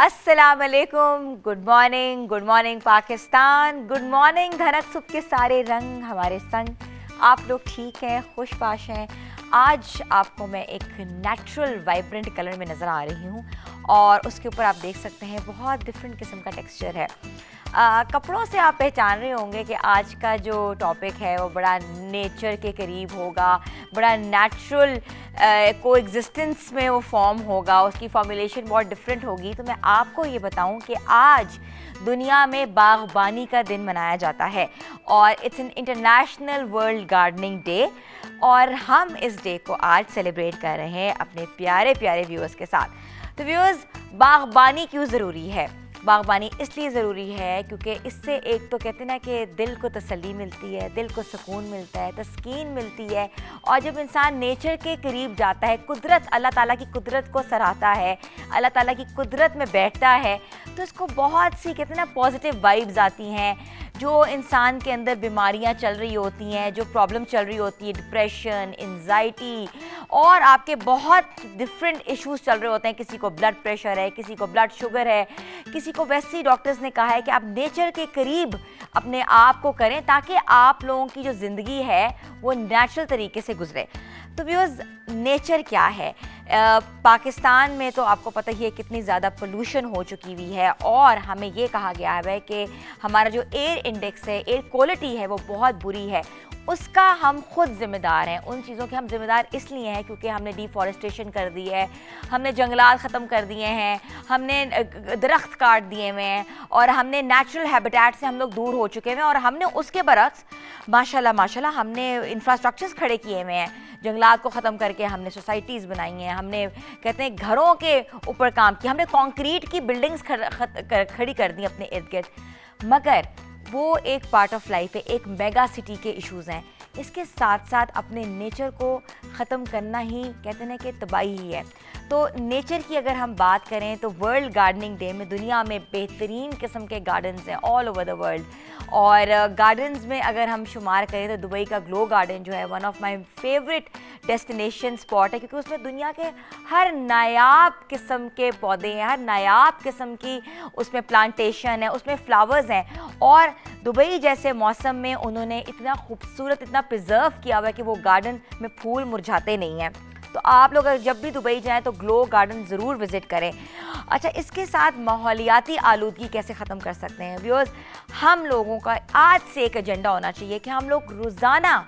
अस्सलाम वालेकुम, good morning Pakistan, good morning धनक सुबह के सारे रंग हमारे संग। आप लोग ठीक हैं, खुशबाश हैं। आज आपको मैं एक नेचुरल वाइब्रेंट कलर में नज़र आ रही हूँ और उसके ऊपर आप देख सकते हैं बहुत डिफरेंट किस्म का टेक्सचर है। कपड़ों से आप पहचान रहे होंगे कि आज का जो टॉपिक है वो बड़ा नेचर के करीब होगा, बड़ा नेचुरल कोएग्जिस्टेंस में वो फॉर्म होगा, उसकी फॉर्मुलेशन बहुत डिफरेंट होगी। तो मैं आपको ये बताऊं कि आज दुनिया में बागबानी का दिन मनाया जाता है और it's an international world gardening day और हम इस डे को आज सेलिब्रेट कर रहे हैं अपने प्यारे प्यारे व्यूअर्स के साथ। तो व्यूअर्स, बागबानी क्यों ज़रूरी है? बागबानी इसलिए ज़रूरी है क्योंकि इससे एक तो कहते हैं ना कि दिल को तसल्ली मिलती है, दिल को सुकून मिलता है, तस्कीन मिलती है। और जब इंसान नेचर के करीब जाता है, कुदरत, अल्लाह ताला की कुदरत को सराहता है, अल्लाह ताला की कुदरत में बैठता है, तो इसको बहुत सी कहते हैं ना पॉजिटिव वाइब्स आती हैं। जो इंसान के अंदर बीमारियां चल रही होती हैं, जो प्रॉब्लम चल रही होती है, डिप्रेशन, एंजाइटी और आपके बहुत डिफरेंट इश्यूज चल रहे होते हैं। किसी को ब्लड प्रेशर है, किसी को ब्लड शुगर है, किसी को वैसे ही डॉक्टर्स ने कहा है कि आप नेचर के करीब अपने आप को करें ताकि आप लोगों की जो ज़िंदगी है वो नेचुरल तरीके से गुजरे। तो व्यूअर्स, नेचर क्या है? पाकिस्तान में तो आपको पता ही है कितनी ज़्यादा पोल्यूशन हो चुकी हुई है और हमें ये कहा गया है कि हमारा जो एयर इंडेक्स है, एयर क्वालिटी है, वो बहुत बुरी है। उसका हम खुद ज़िम्मेदार हैं। उन चीज़ों के हम ज़िम्मेदार इसलिए हैं क्योंकि हमने डिफॉरेस्टेशन कर दी है, हमने जंगलात ख़त्म कर दिए हैं, हमने दरख्त काट दिए हुए हैं और हमने नेचुरल हैबिटेट से हम लोग दूर हो चुके हैं और हमने उसके बरक्स माशाल्लाह हमने इंफ्रास्ट्रक्चर्स खड़े किए हुए हैं। जंगलात को ख़त्म करके हमने सोसाइटीज़ बनाई हैं, हमने कहते हैं घरों के ऊपर काम किया, हमने कंक्रीट की बिल्डिंग्स खड़ी कर दी अपने इर्द गिर्द। मगर वो एक पार्ट ऑफ लाइफ है, एक मेगा सिटी के इश्यूज़ हैं। इसके साथ साथ अपने नेचर को ख़त्म करना ही कहते हैं ना कि तबाही ही है। तो नेचर की अगर हम बात करें तो वर्ल्ड गार्डनिंग डे में दुनिया में बेहतरीन किस्म के गार्डन्स हैं ऑल ओवर द वर्ल्ड। और गार्डन्स में अगर हम शुमार करें तो दुबई का ग्लो गार्डन जो है one of my favourite destination spot है क्योंकि उसमें दुनिया के हर नायाब किस्म के पौधे हैं, हर नायाब किस्म की उसमें प्लांटेशन है, उसमें फ्लावर्स हैं। और दुबई जैसे मौसम में उन्होंने इतना खूबसूरत, इतना प्रिजर्व किया हुआ है कि वो गार्डन में फूल मुरझाते नहीं हैं। तो आप लोग जब भी दुबई जाएं तो ग्लो गार्डन ज़रूर विज़िट करें। अच्छा, इसके साथ माहौलियाती आलूदगी कैसे ख़त्म कर सकते हैं? व्यूअर्स, हम लोगों का आज से एक एजेंडा होना चाहिए कि हम लोग रोज़ाना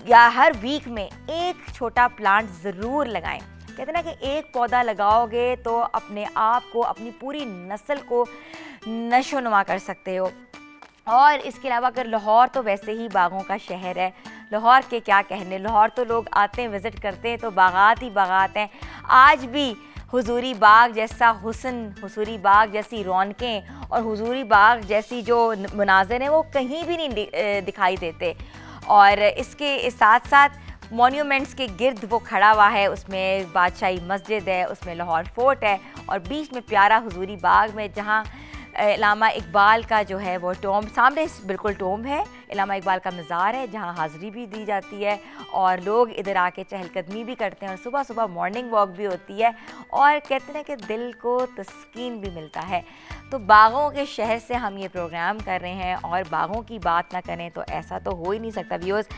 या हर वीक में एक छोटा प्लांट ज़रूर लगाएं। कहते हैं ना कि एक पौधा लगाओगे तो अपने आप को, अपनी पूरी नस्ल को नशोनुमा कर सकते हो। और इसके अलावा अगर लाहौर तो वैसे ही बागों का शहर है, लाहौर के क्या कहने, लाहौर तो लोग आते हैं, विज़िट करते हैं तो बागात ही बागात हैं। आज भी हुजूरी बाग जैसा हुस्न, हुजूरी बाग जैसी रौनकें और हुजूरी बाग जैसी जो मनाज़िर हैं वो कहीं भी नहीं दिखाई देते। और इसके साथ साथ मॉन्यूमेंट्स के गिर्द वो खड़ा हुआ है, उसमें बादशाही मस्जिद है, उसमें लाहौर फोर्ट है और बीच में प्यारा हुजूरी बाग में जहाँ इलामा इकबाल का जो है वो टॉम, सामने बिल्कुल टॉम है, इलामा इकबाल का मज़ार है जहाँ हाज़री भी दी जाती है और लोग इधर आके चहलकदमी भी करते हैं और सुबह सुबह मॉर्निंग वॉक भी होती है और कहते हैं कि दिल को तस्कीन भी मिलता है। तो बागों के शहर से हम ये प्रोग्राम कर रहे हैं और बागों की बात ना करें तो ऐसा तो हो ही नहीं सकता। व्यूअर्स,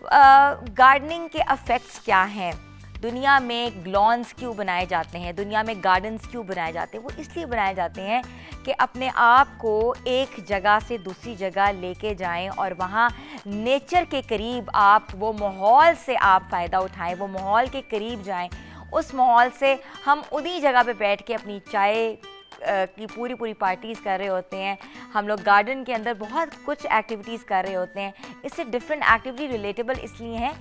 गार्डनिंग के अफेक्ट्स क्या हैं? दुनिया में लॉन्स क्यों बनाए जाते हैं, दुनिया में गार्डन्स क्यों बनाए जाते हैं? वो इसलिए बनाए जाते हैं कि अपने आप को एक जगह से दूसरी जगह लेके जाएं और वहाँ नेचर के करीब आप वो माहौल से आप फ़ायदा उठाएं, वो माहौल के करीब जाएं। उस माहौल से हम उन्हीं जगह पे बैठ के अपनी चाय की पूरी पार्टीज़ कर रहे होते हैं। हम लोग गार्डन के अंदर बहुत कुछ एक्टिविटीज़ कर रहे होते हैं। इससे डिफरेंट एक्टिविटी रिलेटेबल इसलिए हैं,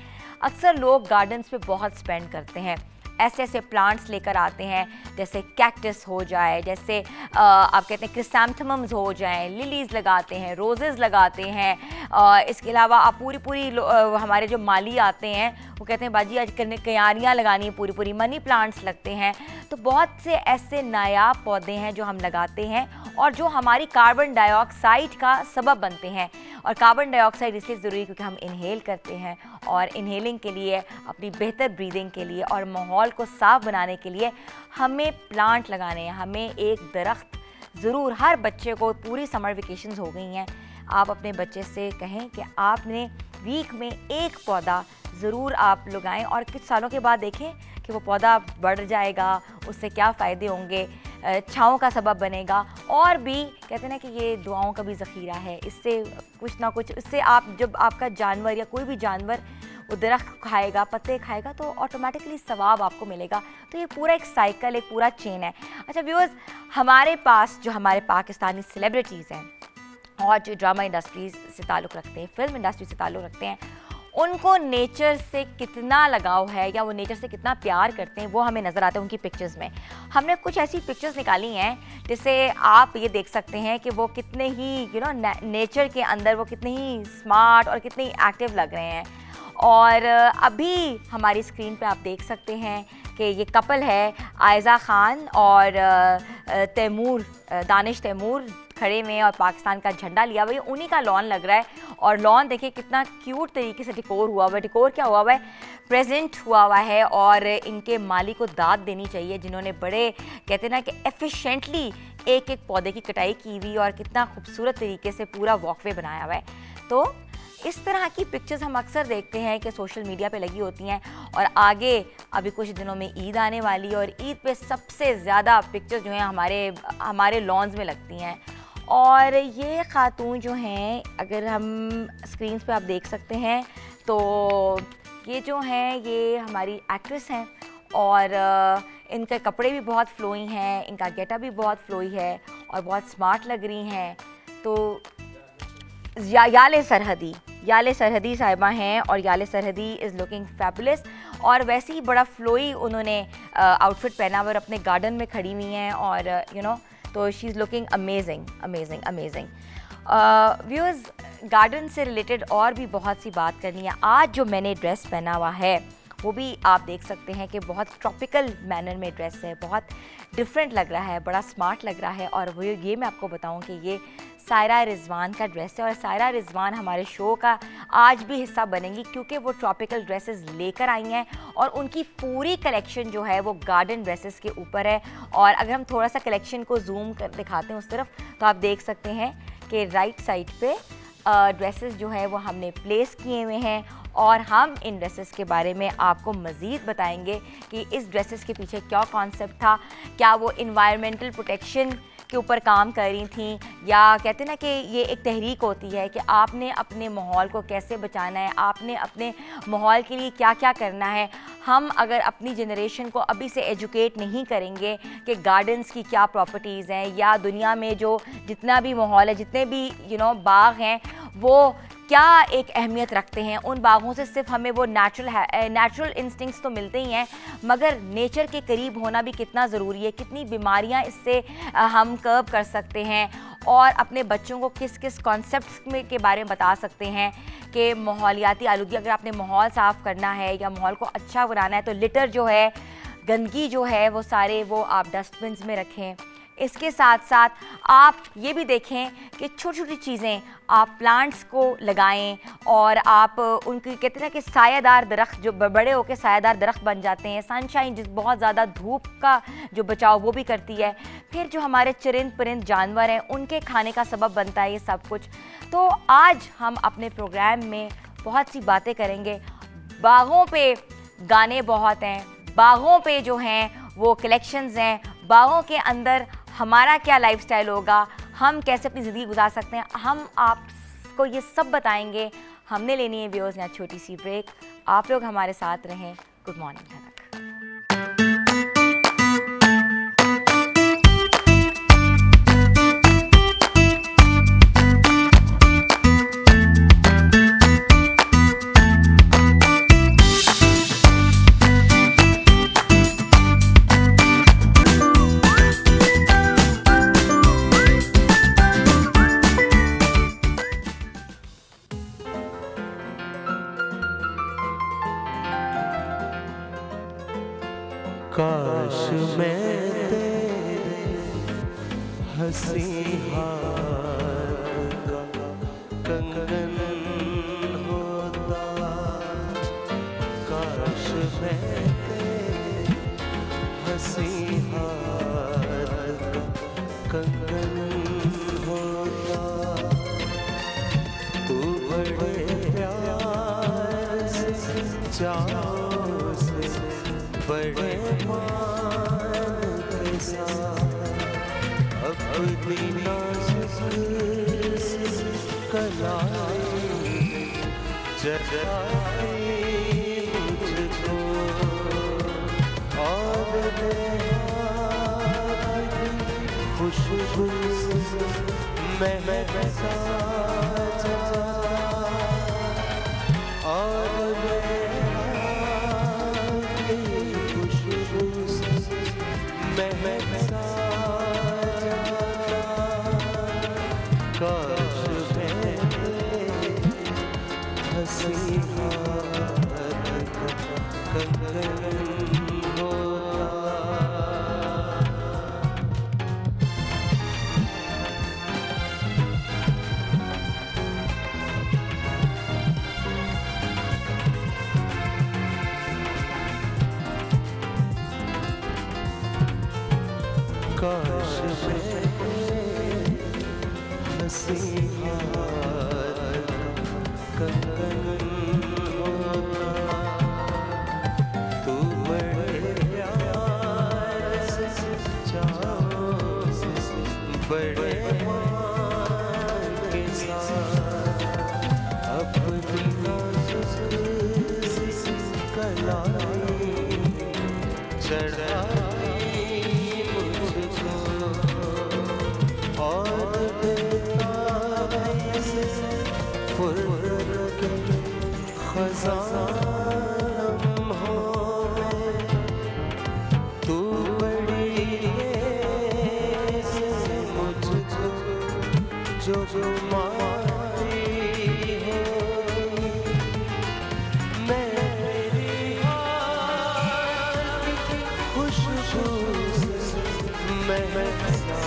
अक्सर लोग गार्डन्स पे बहुत स्पेंड करते हैं, ऐसे ऐसे प्लांट्स लेकर आते हैं जैसे कैक्टस हो जाए, जैसे आप कहते हैं क्रिसैंथेमम्स हो जाएं, लिलीज़ लगाते हैं, रोजेज़ लगाते हैं। इसके अलावा आप पूरी हमारे जो माली आते हैं वो कहते हैं बाजी आज क्यारियाँ लगानी है, पूरी मनी प्लांट्स लगते हैं। तो बहुत से ऐसे नायाब पौधे हैं जो हम लगाते हैं और जो हमारी कार्बन डाइऑक्साइड का सबब बनते हैं। और कार्बन डाइऑक्साइड इसलिए ज़रूरी क्योंकि हम इनहेल करते हैं, और इनहेलिंग के लिए, अपनी बेहतर ब्रीदिंग के लिए और माहौल को साफ़ बनाने के लिए हमें प्लांट लगाने हैं। हमें एक दरख्त ज़रूर, हर बच्चे को, पूरी समर वेकेशंस हो गई हैं, आप अपने बच्चे से कहें कि आपने वीक में एक पौधा ज़रूर आप लगाएं और कुछ सालों के बाद देखें कि वो पौधा बढ़ जाएगा, उससे क्या फ़ायदे होंगे, छाँव का सबब बनेगा। और भी कहते हैं ना कि ये दुआओं का भी ज़ख़ीरा है, इससे कुछ ना कुछ, इससे आप जब आपका जानवर या कोई भी जानवर वो दरख्त खाएगा, पत्ते खाएगा, तो ऑटोमेटिकली सवाब आपको मिलेगा। तो ये पूरा एक साइकिल, एक पूरा चेन है। अच्छा व्यूअर्स, हमारे पास जो हमारे पाकिस्तानी सेलिब्रिटीज़ हैं और जो ड्रामा इंडस्ट्रीज़ से ताल्लुक़ रखते हैं, फिल्म इंडस्ट्री से ताल्लुक़ रखते हैं, उनको नेचर से कितना लगाव है या वो नेचर से कितना प्यार करते हैं, वो हमें नज़र आता है उनकी पिक्चर्स में। हमने कुछ ऐसी पिक्चर्स निकाली हैं जिससे आप ये देख सकते हैं कि वो कितने ही नेचर के अंदर वो कितने ही स्मार्ट और कितने ही एक्टिव लग रहे हैं। और अभी हमारी स्क्रीन पे आप देख सकते हैं कि ये कपल है, आयज़ा ख़ान और तैमूर, दानिश तैमूर खड़े में और पाकिस्तान का झंडा लिया हुआ है। उन्हीं का लॉन लग रहा है और लॉन देखिए कितना क्यूट तरीके से डेकोर हुआ हुआ है। डेकोर क्या हुआ हुआ है, प्रेजेंट हुआ हुआ है। और इनके माली को दाद देनी चाहिए जिन्होंने बड़े कहते हैं ना कि एफिशिएंटली एक एक पौधे की कटाई की हुई और कितना खूबसूरत तरीके से पूरा वॉकवे बनाया हुआ है। तो इस तरह की पिक्चर्स हम अक्सर देखते हैं कि सोशल मीडिया पे लगी होती हैं। और आगे अभी कुछ दिनों में ईद आने वाली है और ईद पे सबसे ज़्यादा पिक्चर्स जो हैं हमारे लॉन्स में लगती हैं। और ये खातून जो हैं, अगर हम स्क्रीन्स पे आप देख सकते हैं, तो ये जो हैं ये हमारी एक्ट्रेस हैं और इनके कपड़े भी बहुत फ्लोई हैं, इनका गेटअप भी बहुत फ्लोई है और बहुत स्मार्ट लग रही हैं। तो याले सरहदी साहिबा हैं और याले सरहदी इज़ लुकिंग फैबुलस। और वैसे ही बड़ा फ्लोई उन्होंने आउटफिट पहना हुआ और अपने गार्डन में खड़ी हुई हैं और तो she is looking amazing amazing amazing. Viewers, garden से रिलेटेड और भी बहुत सी बात करनी है। आज जो मैंने ड्रेस पहना हुआ है वो भी आप देख सकते हैं कि बहुत ट्रॉपिकल मैनर में ड्रेस है, बहुत डिफरेंट लग रहा है, बड़ा स्मार्ट लग रहा है। और वो ये मैं आपको बताऊं कि ये सायरा रिजवान का ड्रेस है और सायरा रिजवान हमारे शो का आज भी हिस्सा बनेंगी क्योंकि वो ट्रॉपिकल ड्रेसेस लेकर आई हैं और उनकी पूरी कलेक्शन जो है वो गार्डन ड्रेसेस के ऊपर है। और अगर हम थोड़ा सा कलेक्शन को जूम कर दिखाते हैं उस तरफ, तो आप देख सकते हैं कि राइट साइड पे ड्रेसेस जो है वो हमने प्लेस किए हुए हैं और हम इन ड्रेसेस के बारे में आपको मज़ीद बताएंगे कि इस ड्रेसेस के पीछे क्या कॉन्सेप्ट था, क्या वो इन्वायरमेंटल प्रोटेक्शन के ऊपर काम कर रही थी, या कहते हैं ना कि ये एक तहरीक होती है कि आपने अपने माहौल को कैसे बचाना है, आपने अपने माहौल के लिए क्या क्या करना है। हम अगर अपनी जनरेशन को अभी से एजुकेट नहीं करेंगे कि गार्डन्स की क्या प्रॉपर्टीज़ हैं या दुनिया में जो जितना भी माहौल है, जितने भी बाग हैं, वो क्या एक अहमियत रखते हैं। उन बागों से सिर्फ हमें वो नेचुरल इंस्टिंक्ट्स तो मिलते ही हैं, मगर नेचर के करीब होना भी कितना ज़रूरी है, कितनी बीमारियां इससे हम कर्ब कर सकते हैं और अपने बच्चों को किस किस कॉन्सेप्ट्स के बारे में बता सकते हैं कि माहौलियाती आलूगी, अगर आपने माहौल साफ़ करना है या माहौल को अच्छा बनाना है तो लिटर जो है, गंदगी जो है, वो सारे वो आप डस्टबिन्स में रखें। इसके साथ साथ आप ये भी देखें कि छोटी छोटी चीज़ें आप प्लांट्स को लगाएं और आप उनकी कहते हैं कि सायादार दरख्त जो बड़े होकर सायादार दरख्त बन जाते हैं। सनशाइन जिस बहुत ज़्यादा धूप का जो बचाव वो भी करती है। फिर जो हमारे चरिंद परिंद जानवर हैं उनके खाने का सबब बनता है ये सब कुछ। तो आज हम अपने प्रोग्राम में बहुत सी बातें करेंगे। बागों पे गाने बहुत हैं, बागों पे जो हैं वो कलेक्शंस हैं, बागों के अंदर हमारा क्या लाइफस्टाइल होगा, हम कैसे अपनी ज़िंदगी गुजार सकते हैं, हम आपको ये सब बताएंगे। हमने लेनी है व्यूअर्स यहाँ छोटी सी ब्रेक। आप लोग हमारे साथ रहें। गुड मॉर्निंग धनक। काश मैं तेरे हंसी हाथ का कंगन होता, काश मैं तेरे हंसी हाथ का कंगन होता। तू बड़े प्यार से चाव से बड़े मान के साथ अपनी नाजुक कलाई जगाई मुझको, और खुशबू महका जा, और खुशबू महका जा। काश मैं तेरे हंसी हाथ का कंगन होता। काश मैं हंसी हाथ कंगन होता। तू बड़े प्यार से चाव से बड़े मान के साथ अपनी नाजुक कलाई चढ़ाई मुझको, और फुर्र के खज़ानम हो तू बड़ी से मुझको जो मारी हो। मेरी हाथ की खुशबू से महका जा,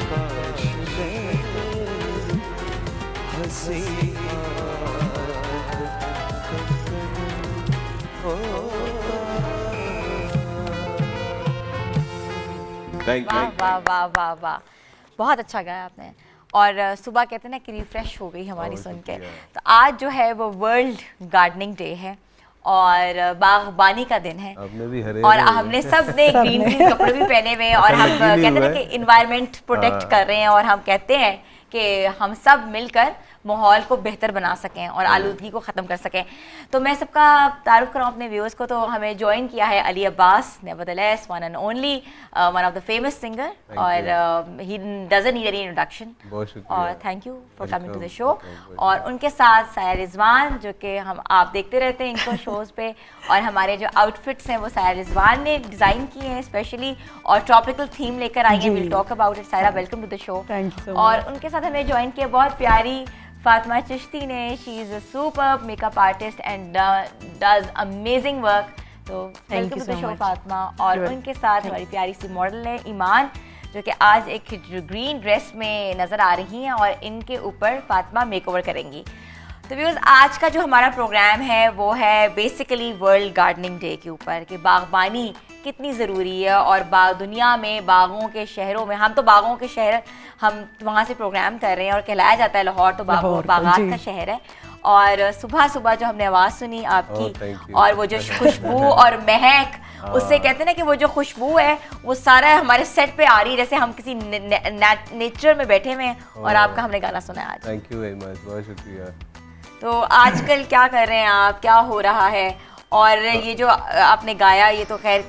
काश मैं तेरे हंसी हाथ कंगन होता। वाह वाह वाह वाह वाह, बहुत अच्छा गाया आपने। और सुबह कहते हैं ना कि रिफ्रेश हो गई हमारी सुन के। तो आज जो है वो वर्ल्ड गार्डनिंग डे है और बागबानी का दिन है, आपने भी हरे और हमने सब ने ग्रीन ग्रीन कपड़े भी पहने हुए हैं, और हम कहते हैं ना कि इन्वायरमेंट प्रोटेक्ट कर रहे हैं, और हम कहते हैं कि हम सब मिलकर माहौल को बेहतर बना सकें और आलूदगी को ख़त्म कर सकें। तो मैं सबका तारुफ कराऊँ अपने व्यूअर्स को, तो हमें ज्वाइन किया है Ali Abbas, nevertheless one and only one of the famous singer, और he doesn't need any introduction. और thank you for coming to the show. और उनके साथ साया रिजवान, जो कि हम आप देखते रहते हैं इनको शोज़ पे, और हमारे जो आउटफिट्स हैं वो साया रिजवान ने डिज़ाइन किए हैं स्पेशली, और ट्रॉपिकल थीम लेकर आई हैं। We'll talk about it. Saira, welcome to the show. Thank you so much. और उनके साथ हमें ज्वाइन किया बहुत प्यारी फातिमा चिश्ती ने। She is a superb makeup artist and does amazing work. तो welcome to the show Fatima. और उनके साथ हमारी प्यारी सी मॉडल है ईमान, जो कि आज एक ग्रीन ड्रेस में नज़र आ रही हैं, और इनके ऊपर फातिमा मेकओवर करेंगी। तो व्यूअर्स, आज का जो हमारा प्रोग्राम है वो है बेसिकली वर्ल्ड गार्डनिंग डे के ऊपर, कि बागबानी कितनी ज़रूरी है, और दुनिया में बागों के शहरों में, हम तो बागों के शहर, हम वहाँ से प्रोग्राम कर रहे हैं, और कहलाया जाता है लाहौर तो बागात का शहर है। और सुबह सुबह जो हमने आवाज़ सुनी आपकी, और वो जो खुशबू और महक, उससे कहते हैं ना कि वो जो खुशबू है वो सारा हमारे सेट पे आ रही है, जैसे हम किसी नेचर में बैठे हुए हैं, और आपका हमने गाना सुना है आज। थैंक यू वेरी मच, बहुत शुक्रिया। तो आजकल क्या कर रहे हैं आप, क्या हो रहा है? और ये जो आपने गाया, ये तो खैर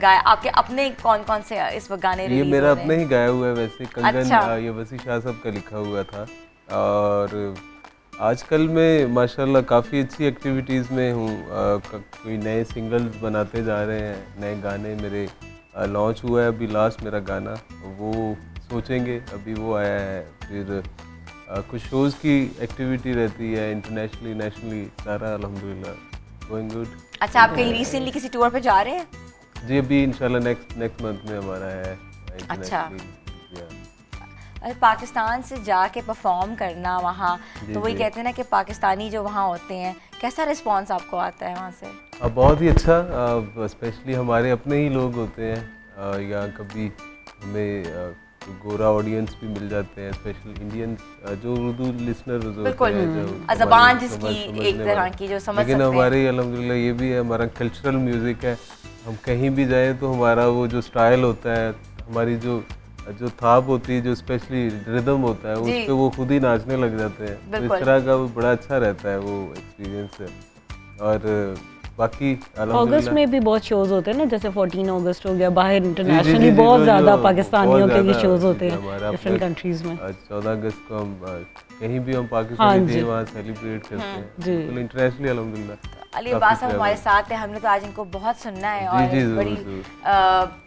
गाया आपके अपने कौन कौन से इस वक्त गाने रिलीज हो रहे हैं? ये मेरा अपने ही गाया हुआ है वैसे, कंगन। अच्छा। ये वसी शाह साहब का लिखा हुआ था। और आजकल मैं माशाल्लाह काफ़ी अच्छी एक्टिविटीज़ में हूँ। कोई नए सिंगल्स बनाते जा रहे हैं, नए गाने मेरे लॉन्च हुआ है अभी लास्ट मेरा गाना, वो सोचेंगे अभी वो आया है। फिर कुछ शोज़ की एक्टिविटी रहती है इंटरनेशनली नेशनली, सारा अल्हम्दुलिल्लाह गोइंग गुड। अच्छा, आप कहीं रिसेंटली किसी टूर पे जा रहे हैं? जी अभी इंशाल्लाह नेक्स्ट मंथ में हमारा है अच्छा। internationally, yeah। पाकिस्तान से जाके परफॉर्म करना वहाँ, तो वही जी। कहते हैं ना कि पाकिस्तानी जो वहाँ होते हैं, कैसा रिस्पांस आपको आता है वहाँ से? बहुत ही अच्छा, स्पेशली हमारे अपने ही लोग होते हैं या कभी हमें गोरा ऑडियंस भी मिल जाते हैं, स्पेशली इंडियंस जो उर्दू लिसनर होते बिल्कुल, हैं जो ज़बान हमारी जिसकी समझने एक तरह वाले। की जो समझ लेकिन सकते हैं। हमारे अल्हम्दुलिल्लाह ये भी है, हमारा कल्चरल म्यूज़िक है, हम कहीं भी जाएं तो हमारा वो जो स्टाइल होता है, हमारी जो थाप होती है, जो स्पेशली रिदम होता है, उस जी। पे वो खुद ही नाचने लग जाते हैं। तो इस बिल्कुल। तरह का वो बड़ा अच्छा रहता है वो एक्सपीरियंस है। और बाकी अगस्त अल्हम्दुलिल्लाह में भी बहुत शोज होते हैं ना, जैसे 14 अगस्त हो गया, बाहर जी, इंटरनेशनली जी, बहुत जो- ज़्यादा जो पाकिस्तानियों बहुत के भी ज़्यादा शोज होते हैं हमारा डिफरेंट अपने- कंट्रीज में। आज 14 अगस्त को हम कहीं भी हम हाँ पाकिस्तानी जी। डे वहाँ सेलिब्रेट करते हैं, जी। बिल्कुल इंटरनेशनली अल्हम्दुलिल्लाह। अली काफी अब्बास साहब clever। हमारे साथ हैं, हमने तो आज इनको बहुत सुनना है जी, और जी, जरूर, बड़ी जरूर।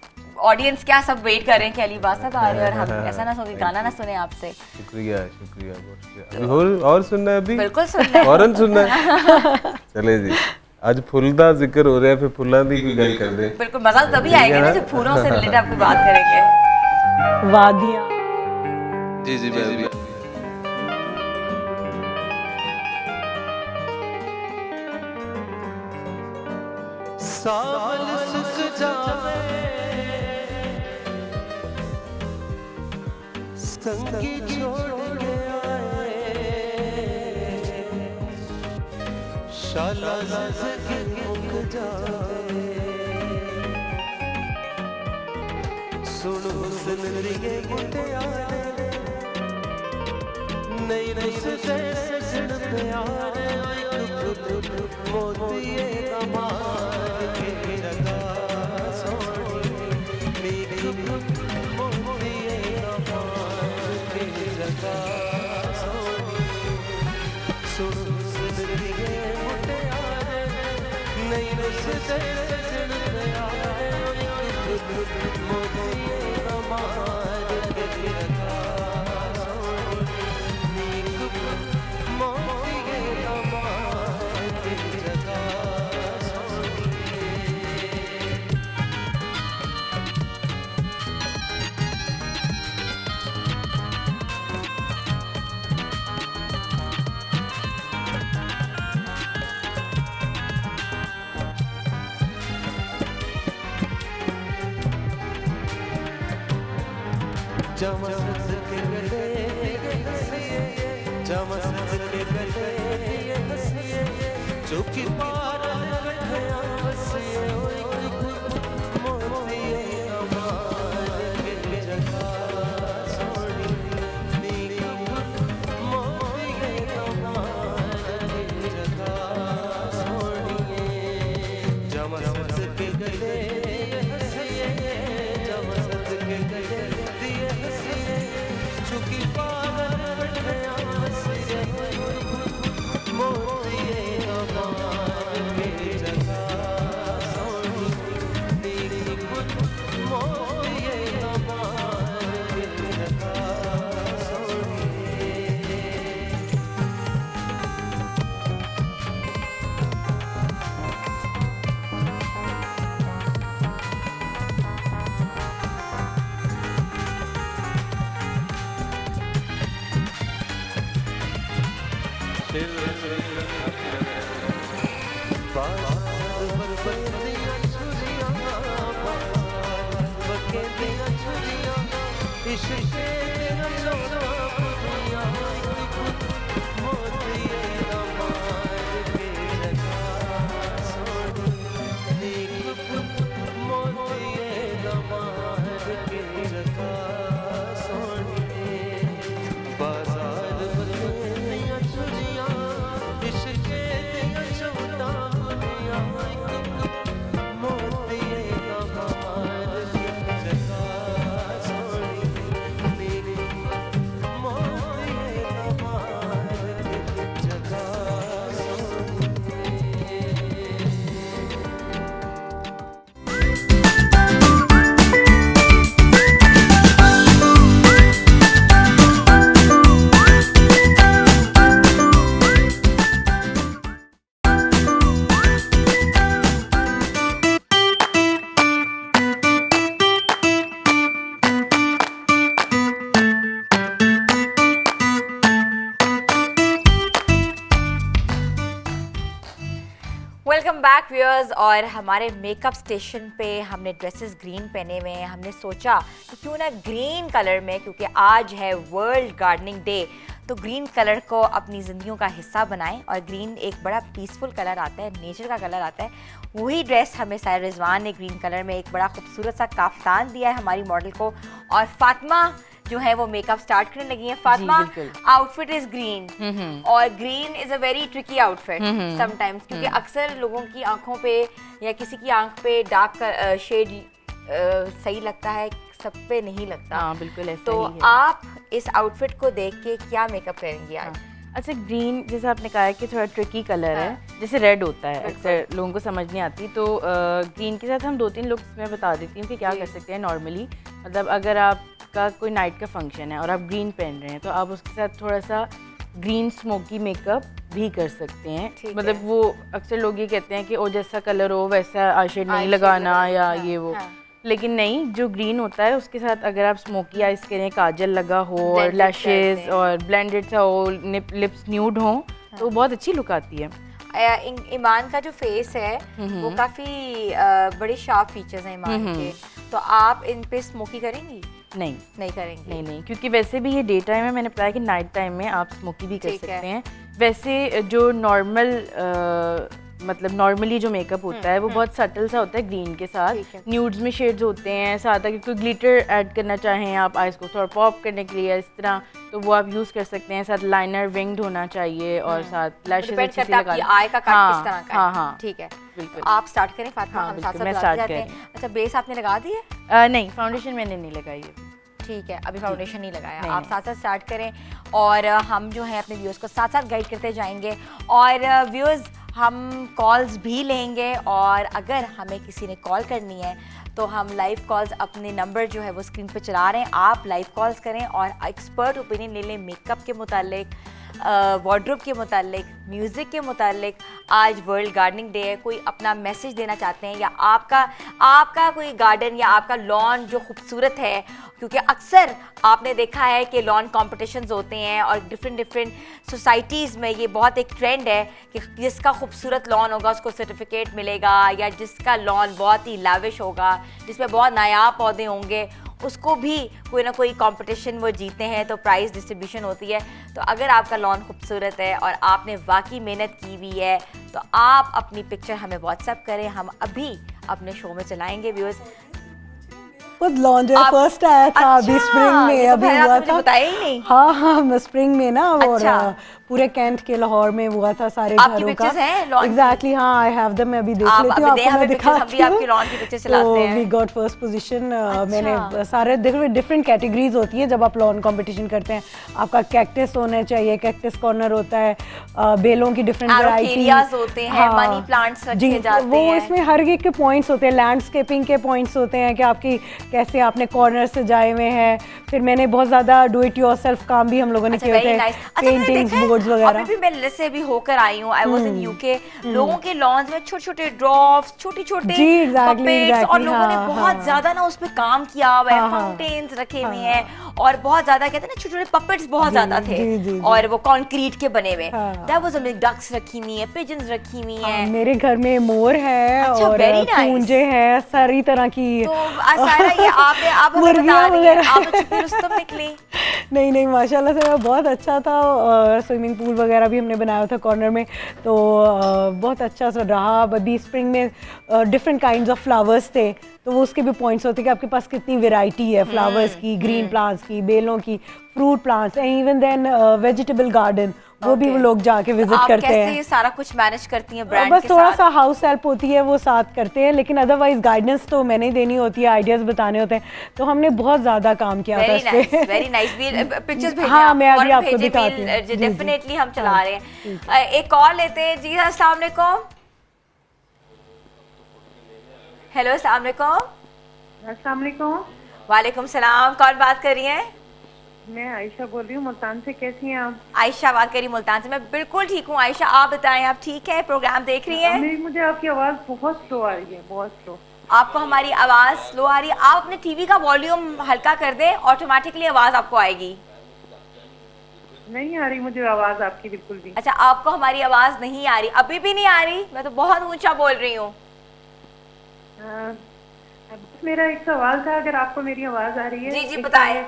ऑडियंस क्या सब वेट कर रहे हैं कि अली अब्बास साहब आ रहे हैं और हम ऐसा ना सोचे गाना ना सुने आपसे। शुक्रिया शुक्रिया बहुत शुक्रिया। अभी और सुनना है अभी? बिल्कुल सुनना है। फौरन सुनना है। चले जी, आज फुल दा जिक्र हो रहा है, फिर फुल्लां दी कोई गल कर दे। बिल्कुल, मजा तभी आएगा ना जब फूलों से रिलेटेड आपकी बात करेंगे। वादियाँ जी जी मैं सावल सुख जावे संगी छोड़ के आए, शाला के मुख जाए, सुन हुस्न रिगे मुटियारे, नई रस से सजन प्यारे, मोतिये कमाल के जगा सोनी, मोतिये कमाल के जगा सोनी, सुन सुनरिए मुटियारे, नई रस से सजन प्यारे, मोतिये कमाल के जगा सोनी, मोतिये कमाल के जगा सोनी। जमस के गले हंसिए, जमस के गले हंसिए, चौकी पार बैठे हंसिए, मोतिये कमाल के जगा सोनी, मोतिये कमाल के जगा सोनी, जमस के गले हंसिए, जमस के गले दिए हंसिए, चुकी पागल बैठे हंसिए, मोतिये कमाल के जगा सोनी, मोतिये कमाल के जगा सोनी। बाजार बलिया चुरिया, इश्क़े दिया चौदा बुनिया, मोतिये कमाल के जगा सोनी, वेलकम बैक व्यूअर्स। और हमारे मेकअप स्टेशन पे हमने ड्रेसेस ग्रीन पहने हुए हैं। हमने सोचा कि क्यों ना ग्रीन कलर में, क्योंकि आज है वर्ल्ड गार्डनिंग डे, तो ग्रीन कलर को अपनी ज़िंदगियों का हिस्सा बनाएं। और ग्रीन एक बड़ा पीसफुल कलर आता है, नेचर का कलर आता है। वही ड्रेस हमें सायरा रिजवान ने ग्रीन कलर में एक बड़ा खूबसूरत सा काफ्तान दिया है हमारी मॉडल को। और फातिमा जो है वो मेकअप स्टार्ट करने लगी है। फातिमा, आउटफिट इज ग्रीन और green is a very tricky outfit sometimes, क्योंकि अक्सर लोगों की आंखों पे या किसी की आंख पे डार्क शेड सही लगता है, सब पे नहीं लगता। हाँ, बिल्कुल ऐसा तो ही है। आप इस आउटफिट को देख के क्या मेकअप करेंगी आज? अच्छा, ग्रीन जैसे आपने कहा है कि थोड़ा ट्रिकी कलर है, जैसे रेड होता है, अक्सर लोगों को समझ नहीं आती। तो ग्रीन के साथ हम 2-3 लुक्स मैं बता देती हूँ कि क्या कर सकते हैं नॉर्मली। मतलब अगर आपका कोई नाइट का फंक्शन है और आप ग्रीन पहन रहे हैं तो आप उसके साथ थोड़ा सा ग्रीन स्मोकी मेकअप भी कर सकते हैं। मतलब वो अक्सर लोग ये कहते हैं कि ओ जैसा कलर हो वैसा आई शेड नहीं लगाना या ये वो, लेकिन नहीं, जो ग्रीन होता है उसके साथ अगर आप स्मोकी आइज करें, काजल लगा हो और लैशेस और ब्लेंडेड सा हो, लिप्स न्यूड हो, तो बहुत अच्छी लुक आती है। ईमान का जो फेस है वो काफी बड़े शार्प फीचर्स हैं ईमान के, तो आप इन पे स्मोकी करेंगी? नहीं करेंगे। नहीं, क्योंकि वैसे भी ये डे टाइम है, मैंने बताया कि नाइट टाइम में आप स्मोकी भी कर सकते हैं। वैसे जो नॉर्मल मतलब नॉर्मली जो मेकअप होता है वो बहुत सटल सा होता है ग्रीन के साथ। न्यूड्स में शेड्स होते हैं, साथ अगर कोई ग्लिटर ऐड करना चाहें आप आइज को थोड़ा पॉप करने के लिए इस तरह, तो वो आप यूज कर सकते हैं। साथ लाइनर विंग्ड होना चाहिए और साथ लैशेस अच्छे से लगा। आई का कट किस तरह का है? हाँ, ठीक है, बिल्कुल। आप स्टार्ट करें फातिमा, हम साथ साथ लगाते हैं। अच्छा, बेस आपने लगा दी है? नहीं, फाउंडेशन मैंने नहीं लगाई है। ठीक है, अभी फाउंडेशन नहीं लगाया। आप साथ साथ स्टार्ट करें और हम जो है अपने व्यूअर्स को साथ साथ गाइड करते जाएंगे। और व्यूअर्स, हम कॉल्स भी लेंगे और अगर हमें किसी ने कॉल करनी है तो हम लाइव कॉल्स, अपने नंबर जो है वो स्क्रीन पे चला रहे हैं, आप लाइव कॉल्स करें और एक्सपर्ट ओपिनियन ले लें मेकअप के मुतालिक, वार्डरोब के मुतालिक, म्यूज़िक के मुतालिक। आज वर्ल्ड गार्डनिंग डे है, कोई अपना मैसेज देना चाहते हैं या आपका कोई गार्डन या आपका लॉन जो खूबसूरत है, क्योंकि अक्सर आपने देखा है कि लॉन कॉम्पिटिशन्स होते हैं और डिफरेंट सोसाइटीज़ में ये बहुत एक ट्रेंड है कि जिसका खूबसूरत लॉन होगा उसको सर्टिफिकेट मिलेगा, या जिसका लॉन बहुत ही लाविश होगा, जिसमें बहुत नायाब पौधे होंगे, उसको भी कोई ना कोई कंपटीशन वो जीते हैं, तो प्राइज़ डिस्ट्रीब्यूशन होती है। तो अगर आपका लॉन खूबसूरत है और आपने वाकई मेहनत की हुई है तो आप अपनी पिक्चर हमें व्हाट्सएप करें, हम अभी अपने शो में चलाएंगे व्यूअर्स। खुद लॉन्च फर्स्ट आया था अभी स्प्रिंग में, अभी हुआ था। बताया ही नहीं। हाँ, स्प्रिंग में ना, और अच्छा। पूरे कैंट के लाहौर में हुआ था सारे घरों का। एग्जैक्टली, हाँ, आई हैव देम, मैं अभी देख लेती हूँ, आपको मैं दिखाती हूँ। तो वी गॉट फर्स्ट पोजीशन। मैंने सारे डिफरेंट कैटेगरीज होती है जब आप लॉन कंपटीशन करते हैं। आपका कैक्टस होना चाहिए, कैक्टस कॉर्नर होता है, बेलों की डिफरेंट वैरायटीज होते हैं, मनी प्लांट्स रखे जाते हैं, वो इसमें हर एक के पॉइंट्स होते हैं, लैंडस्केपिंग के पॉइंट्स होते हैं कि आपकी कैसे आपने कॉर्नर सजाए हुए हैं। फिर मैंने बहुत ज्यादा डू इट योरसेल्फ काम भी हम लोगों ने किए होते हैं, पेंटिंग्स, बोर्ड्स वगैरह। अभी भी मैं दिल्ली से भी होकर आई हूँ, आई वाज इन यूके। लोगों के लॉन्स में छोटे-छोटे ड्रॉप्स, छोटे-छोटे पपेट्स, और लोगों ने बहुत ज्यादा ना उस पे काम किया हुआ है, फाउंटेन्स रखे हुए हैं और बहुत ज्यादा कहते हैं ना छोटे-छोटे पपेट्स बहुत ज्यादा थे और वो कंक्रीट के बने हुए। That was amazing. डक्स रखी हुई है, पिजन्स रखी हुई हैं। मेरे घर में मोर है और कूंजे हैं, सारी तरह की। तो सारा ये आप हमें बता रही हैं, आप तो छुपी रुस्तम निकली। नहीं, माशाल्लाह से बहुत अच्छा था। स्विमिंग पूल वगैरह भी हमने बनाया था कॉर्नर में, तो बहुत अच्छा सा रहा। अभी स्प्रिंग में डिफरेंट काइंड्स ऑफ फ्लावर्स थे, तो वो उसके भी पॉइंट्स होते कि आपके पास कितनी वैरायटी है फ्लावर्स की, ग्रीन प्लांट्स की, बेलों की, fruit plants, and even then vegetable garden, वो भी वो लोग जाके विजिट करते हैं। कैसे ये सारा कुछ मैनेज करती हैं ब्रांड बस के थोड़ा साथ? सा हाउस हेल्प होती है, वो साथ करते हैं, लेकिन अदरवाइज गाइडेंस तो मैंने ही देनी होती है, आइडियाज बताने होते हैं। तो हमने बहुत ज्यादा काम किया था इस पे। Very nice. पिक्चर्स भेजें। हाँ, मैं अभी आपको दिखाती हूँ। डेफिनेटली हम चला रहे हैं। एक कॉल लेते हैं। जी हाँ, अस्सलाम वालेकुम। हेलो, अस्सलाम वालेकुम। अस्सलाम वालेकुम। वालेकुम सलाम। कौन बात कर रही हैं? मैं आयशा बोल रही हूँ मुल्तान से। कैसी हैं आप? आयशा बात करी मुल्तान से। मैं बिल्कुल ठीक हूँ आयशा, आप बताएं, आप ठीक है? प्रोग्राम देख रही हैं? मुझे आपकी आवाज़ बहुत स्लो आ रही है, बहुत स्लो। आपको हमारी आवाज़ स्लो आ रही है? आप अपने टीवी का वॉल्यूम हल्का कर दें, ऑटोमेटिकली आवाज़ आपको आएगी। नहीं आ रही मुझे आवाज आपकी बिल्कुल भी। अच्छा, आपको हमारी आवाज नहीं आ रही? अभी भी नहीं आ रही? मैं तो बहुत ऊंचा बोल रही हूँ। मेरा एक सवाल था, अगर आपको मेरी आवाज आ रही है। जी जी बताएं।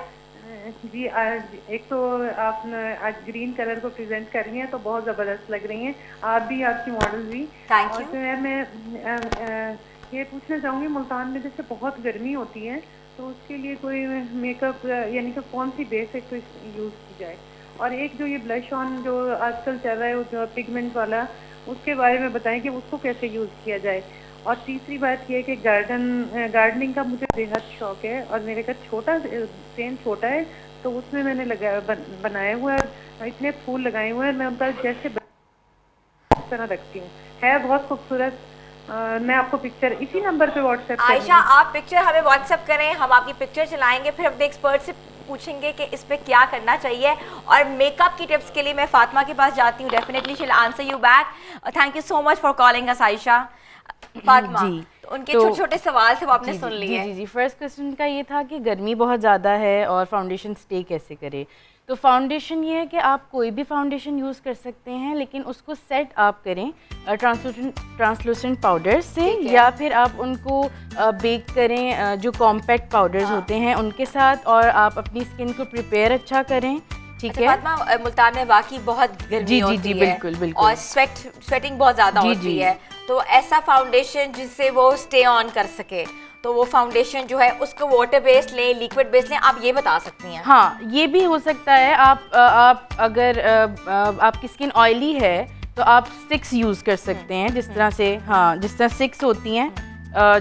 जी आज एक तो आप आज ग्रीन कलर को प्रेजेंट कर रही हैं तो बहुत ज़बरदस्त लग रही हैं, आप भी, आपकी मॉडल भी। Thank और you. जो है मैं ये पूछना चाहूँगी, मुल्तान में जैसे बहुत गर्मी होती है तो उसके लिए कोई मेकअप यानी कि कौन सी बेसिक यूज़ की जाए, और एक जो ये ब्लश ऑन जो आजकल चल रहा है जो पिगमेंट वाला, उसके बारे में बताएं कि उसको कैसे यूज़ किया जाए। और तीसरी बात ये है कि गार्डनिंग का मुझे बेहद शौक है और मेरे घर सेम छोटा है तो उसमें मैंने बनाए हुए और इतने फूल लगाए हुए हैं, मैं उनका जैसे तरह रखती हूँ, है बहुत खूबसूरत। मैं आपको पिक्चर इसी नंबर पे व्हाट्सएप आयशा, आप पिक्चर हमें व्हाट्सएप करें, हम आपकी पिक्चर चलाएंगे, फिर अपने एक्सपर्ट से पूछेंगे कि इस पे क्या करना चाहिए। और मेकअप की टिप्स के लिए मैं फातिमा के पास जाती हूँ, definitely she will answer you back. Thank you so much for calling us Ayesha. Fatima ji, तो उनके तो छोटे छोटे सवाल थे वो आपने सुन जी लिए। जी जी, फर्स्ट क्वेश्चन का ये था कि गर्मी बहुत ज़्यादा है और फाउंडेशन स्टे कैसे करे। तो फाउंडेशन ये है कि आप कोई भी फाउंडेशन यूज़ कर सकते हैं, लेकिन उसको सेट आप करें ट्रांसलूसेंट पाउडर से, या फिर आप उनको बेक करें जो कॉम्पैक्ट पाउडर्स होते हैं उनके साथ, और आप अपनी स्किन को प्रिपेयर अच्छा करें। ठीक है फातिमा, मुल्तान में वाकई बहुत गर्मी जी होती जी है बिल्कुल बिल्कुल, और स्वेटिंग बहुत ज़्यादा होती है, तो ऐसा फाउंडेशन जिससे वो स्टे ऑन कर सके, तो वो फाउंडेशन जो है उसको वाटर बेस्ड लें, लिक्विड बेस्ड लें, आप ये बता सकती हैं? हाँ, ये भी हो सकता है। आप अगर आपकी स्किन ऑयली है तो आप स्टिक्स यूज़ कर सकते हैं, जिस तरह से, हाँ, जिस तरह स्टिक्स होती हैं,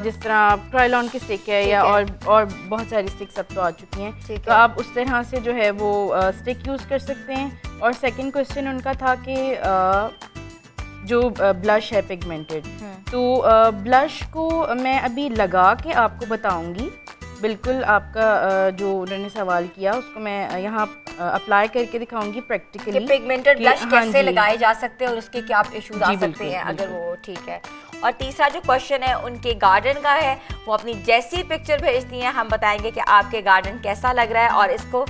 जिस तरह ट्रायलॉन की स्टिक है या और बहुत सारी स्टिक्स अब तो आ चुकी हैं, तो आप उस तरह से जो है वो स्टिक यूज़ कर सकते हैं। और सेकंड क्वेश्चन उनका था कि जो ब्लश है पिगमेंटेड, तो ब्लश को मैं अभी लगा के आपको बताऊंगी। बिल्कुल, आपका जो उन्होंने सवाल किया उसको मैं यहाँ अप्लाई करके दिखाऊंगी प्रैक्टिकली। पिगमेंटेड ब्लश हाँ कैसे जी, लगाए जा सकते हैं और उसके क्या इश्यूज आ सकते बिल्कुल, हैं अगर बिल्कुल। वो ठीक है। और तीसरा जो क्वेश्चन है उनके गार्डन का है, वो अपनी जैसी पिक्चर भेजती हैं हम बताएंगे कि आपके गार्डन कैसा लग रहा है और इसको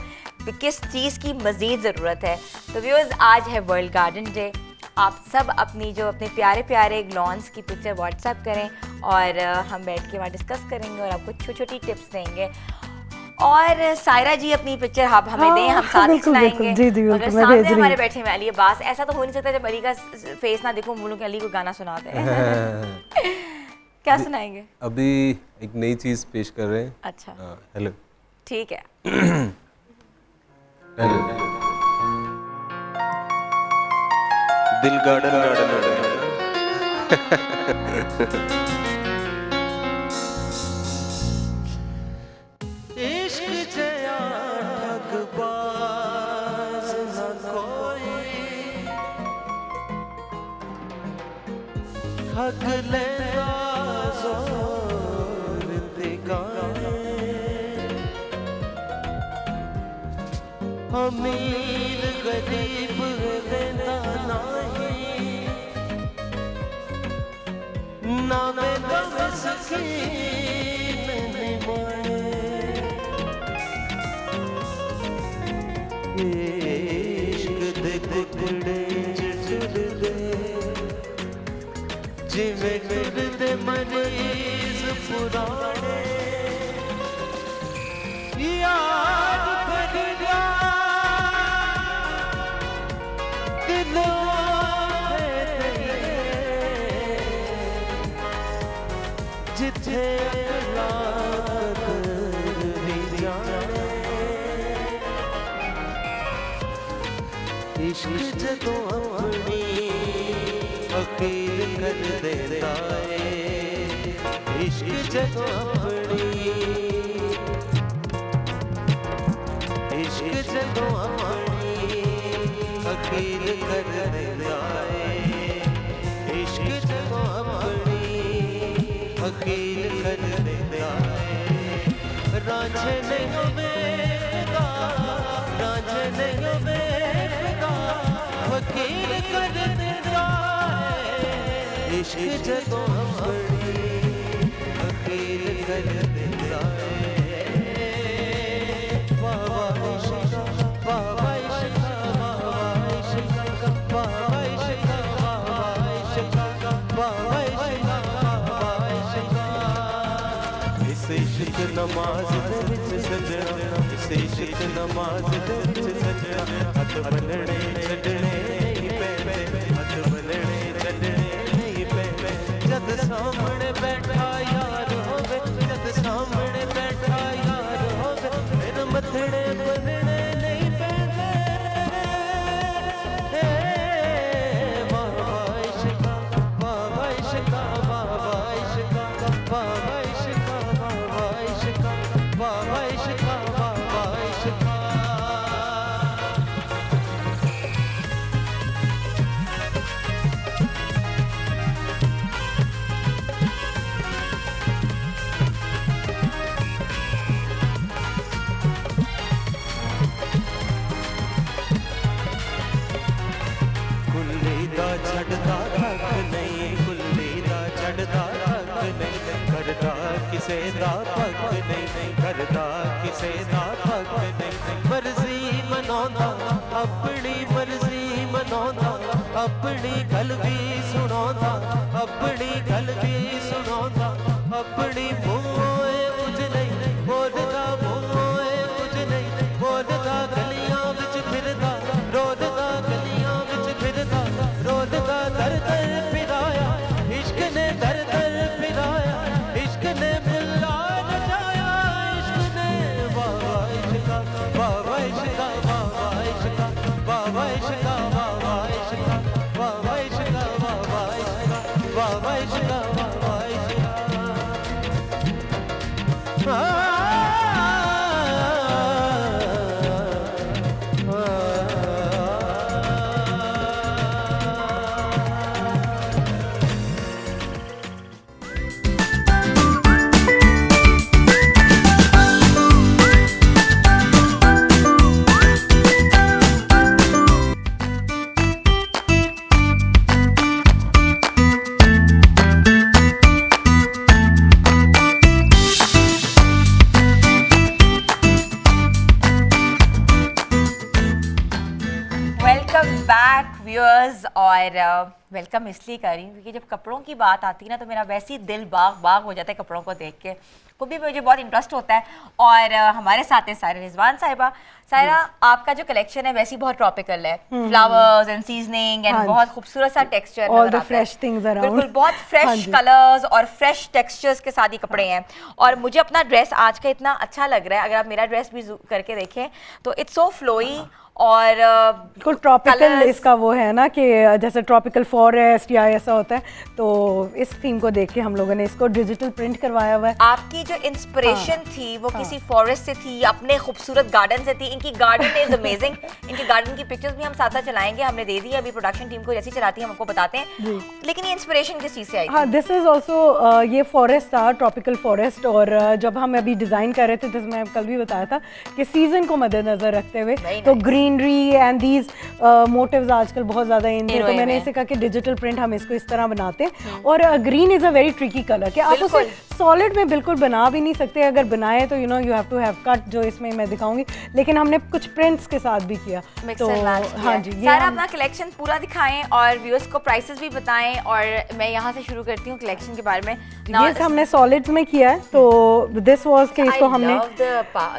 किस चीज़ की मज़ीद ज़रूरत है। तो व्यूअर्स, आज है वर्ल्ड गार्डन डे। आप सब अपनी प्यारे प्यारे लॉन्स की पिक्चर व्हाट्सएप करें और हम बैठ के वहाँ डिस्कस करेंगे और आपको छोटी छोटी टिप्स देंगे। और सायरा जी अपनी पिक्चर आप हमें दें, हम साथ ही सुनाएंगे। जी जी अगर सामने हमारे बैठे में अली अब्बास, ऐसा तो हो नहीं सकता जब अली का फेस ना देखो बोलूं कि अली को गाना सुनाते हैं। क्या सुनाएंगे? अभी एक नई चीज़ पेश कर रहे हैं। अच्छा, हेलो, ठीक है। हेलो, दिल गार्डन इश्क जया ठगबाज न कोई, ठग लेगा जोर दिगाए, अमीर गरीब देता नहीं, ना मैं गम सकीन नहीं माए, इश्क दे टुकड़े जुड़ दे, जिवें जुड़दे मरीज पुराने, याद करदा दिलों जिथे अगला भी जाने, इश्क जदों अपनी अकील कर देता है, इश्क जदों अपनी, इश्क जदों अपनी अकील कर देता है, इश्क जदों अपनी अकील कर देता है, रांझे नहीं बेगा, रांझे नहीं बेगा, वकील कर देता है, इश्क जदों अपनी अकील कर देता है। वाह वाह इश्क, वाह वाह इश्क, वाह बाबा इश्का बाबा इश्का इस इश्क नमाज दे विच सजना इस इश्क नमाज दे विच सजना हथ बनने छड्डने नहीं पैंदे हथ बनने छड्डने नहीं पैंदे जद सामने बैठा यार होवे जद सामने बैठा यार होवे फिर मथड़े बनने नहीं पैंदे बाबा इश्का बाबा इश्का बाबा इश्का बाबा इश्का बाबा इश्का बाबा इश्का बाबा इश्का कुल्ली दा छड़दा थक नहीं कुल्ली दा छड़दा थक नहीं करदा किसे दा पक नहीं करदा किसे दा पक नहीं मर्जी मनांदा अपनी मर्जी मनांदा अपनी गल भी सुनांदा अपनी गल भी सुनांदा अपनी मुंहों कुछ नहीं बोलदा मुंहों कुछ नहीं बोलदा गलियां विच फिरदा रोददा गलियां विच फिरदा रोददा दर दर फिराया इश्क ने दर दर फिराया इश्क ने बुला नचाया इश्क ने बाबा इश्का बाबा इश्का बाबा इश्का बाबा इश्का बाबा इश्का बाबा इश्का बाबा इश्का बाबा इश्का बाबा वेलकम बैक व्यूअर्स। और वेलकम इसलिए कर रही हूँ क्योंकि जब कपड़ों की बात आती है ना तो मेरा वैसे ही दिल बाग बाग हो जाता है कपड़ों को देख के। खुद भी मुझे बहुत इंटरेस्ट होता है। और हमारे साथ हैं सायरा रिजवान साहिबा। सायरा, आपका जो कलेक्शन है वैसे ही बहुत ट्रॉपिकल है, फ्लावर्स एंड सीजनिंग एंड बहुत खूबसूरत सा texture, all the fresh things around, बिल्कुल बहुत फ्रेश कलर्स और फ्रेश टेक्सचर्स के साथ ही कपड़े हैं। और मुझे अपना ड्रेस आज का इतना अच्छा लग रहा है, अगर आप मेरा ड्रेस भी करके देखें तो इट्स सो फ्लोई और बिल्कुल ट्रॉपिकल इसका वो है ना कि जैसे ट्रॉपिकल फॉरेस्ट या ऐसा होता है, तो इस थीम को देख के हम लोगों ने इसको डिजिटल प्रिंट करवाया हुआ है। आपकी जो इंस्पिरेशन थी वो किसी फॉरेस्ट से थी, अपने खूबसूरत गार्डन से थी। इनकी गार्डन इज अमेजिंग। इनके गार्डन की पिक्चर्स भी हम साथ साथ चलाएंगे, हमने दे दी अभी प्रोडक्शन टीम को, जैसी चलाती है हम आपको बताते हैं। लेकिन ये इंस्पिरेशन किस चीज़ से आई? हाँ, दिस इज ऑल्सो ये फॉरेस्ट था, ट्रॉपिकल फॉरेस्ट। और जब हम अभी डिज़ाइन कर रहे थे, जैसे मैं कल भी बताया था कि सीजन को मद्देनजर रखते हुए तो ग्रीनरी एंड दीज मोटिव्स आजकल बहुत ज़्यादा इन है, तो मैंने इसे कहा कि डिजिटल प्रिंट हम इसको इस तरह बनाते हैं। और green is a very tricky colour कि आप उसे सॉलिड में बिल्कुल बना भी नहीं सकते, अगर बनाए तो you have to have cut, जो इसमें मैं दिखाऊंगी। लेकिन हमने कुछ प्रिंट्स के साथ भी किया। तो हाँ जी, ये सारा अपना कलेक्शन पूरा दिखाएं और व्यूअर्स को प्राइसेस भी बताएं। और मैं यहाँ से शुरू करती हूँ कलेक्शन के बारे में। ये हमने सॉलिड्स में किया है, तो दिस वाज के इसको हमने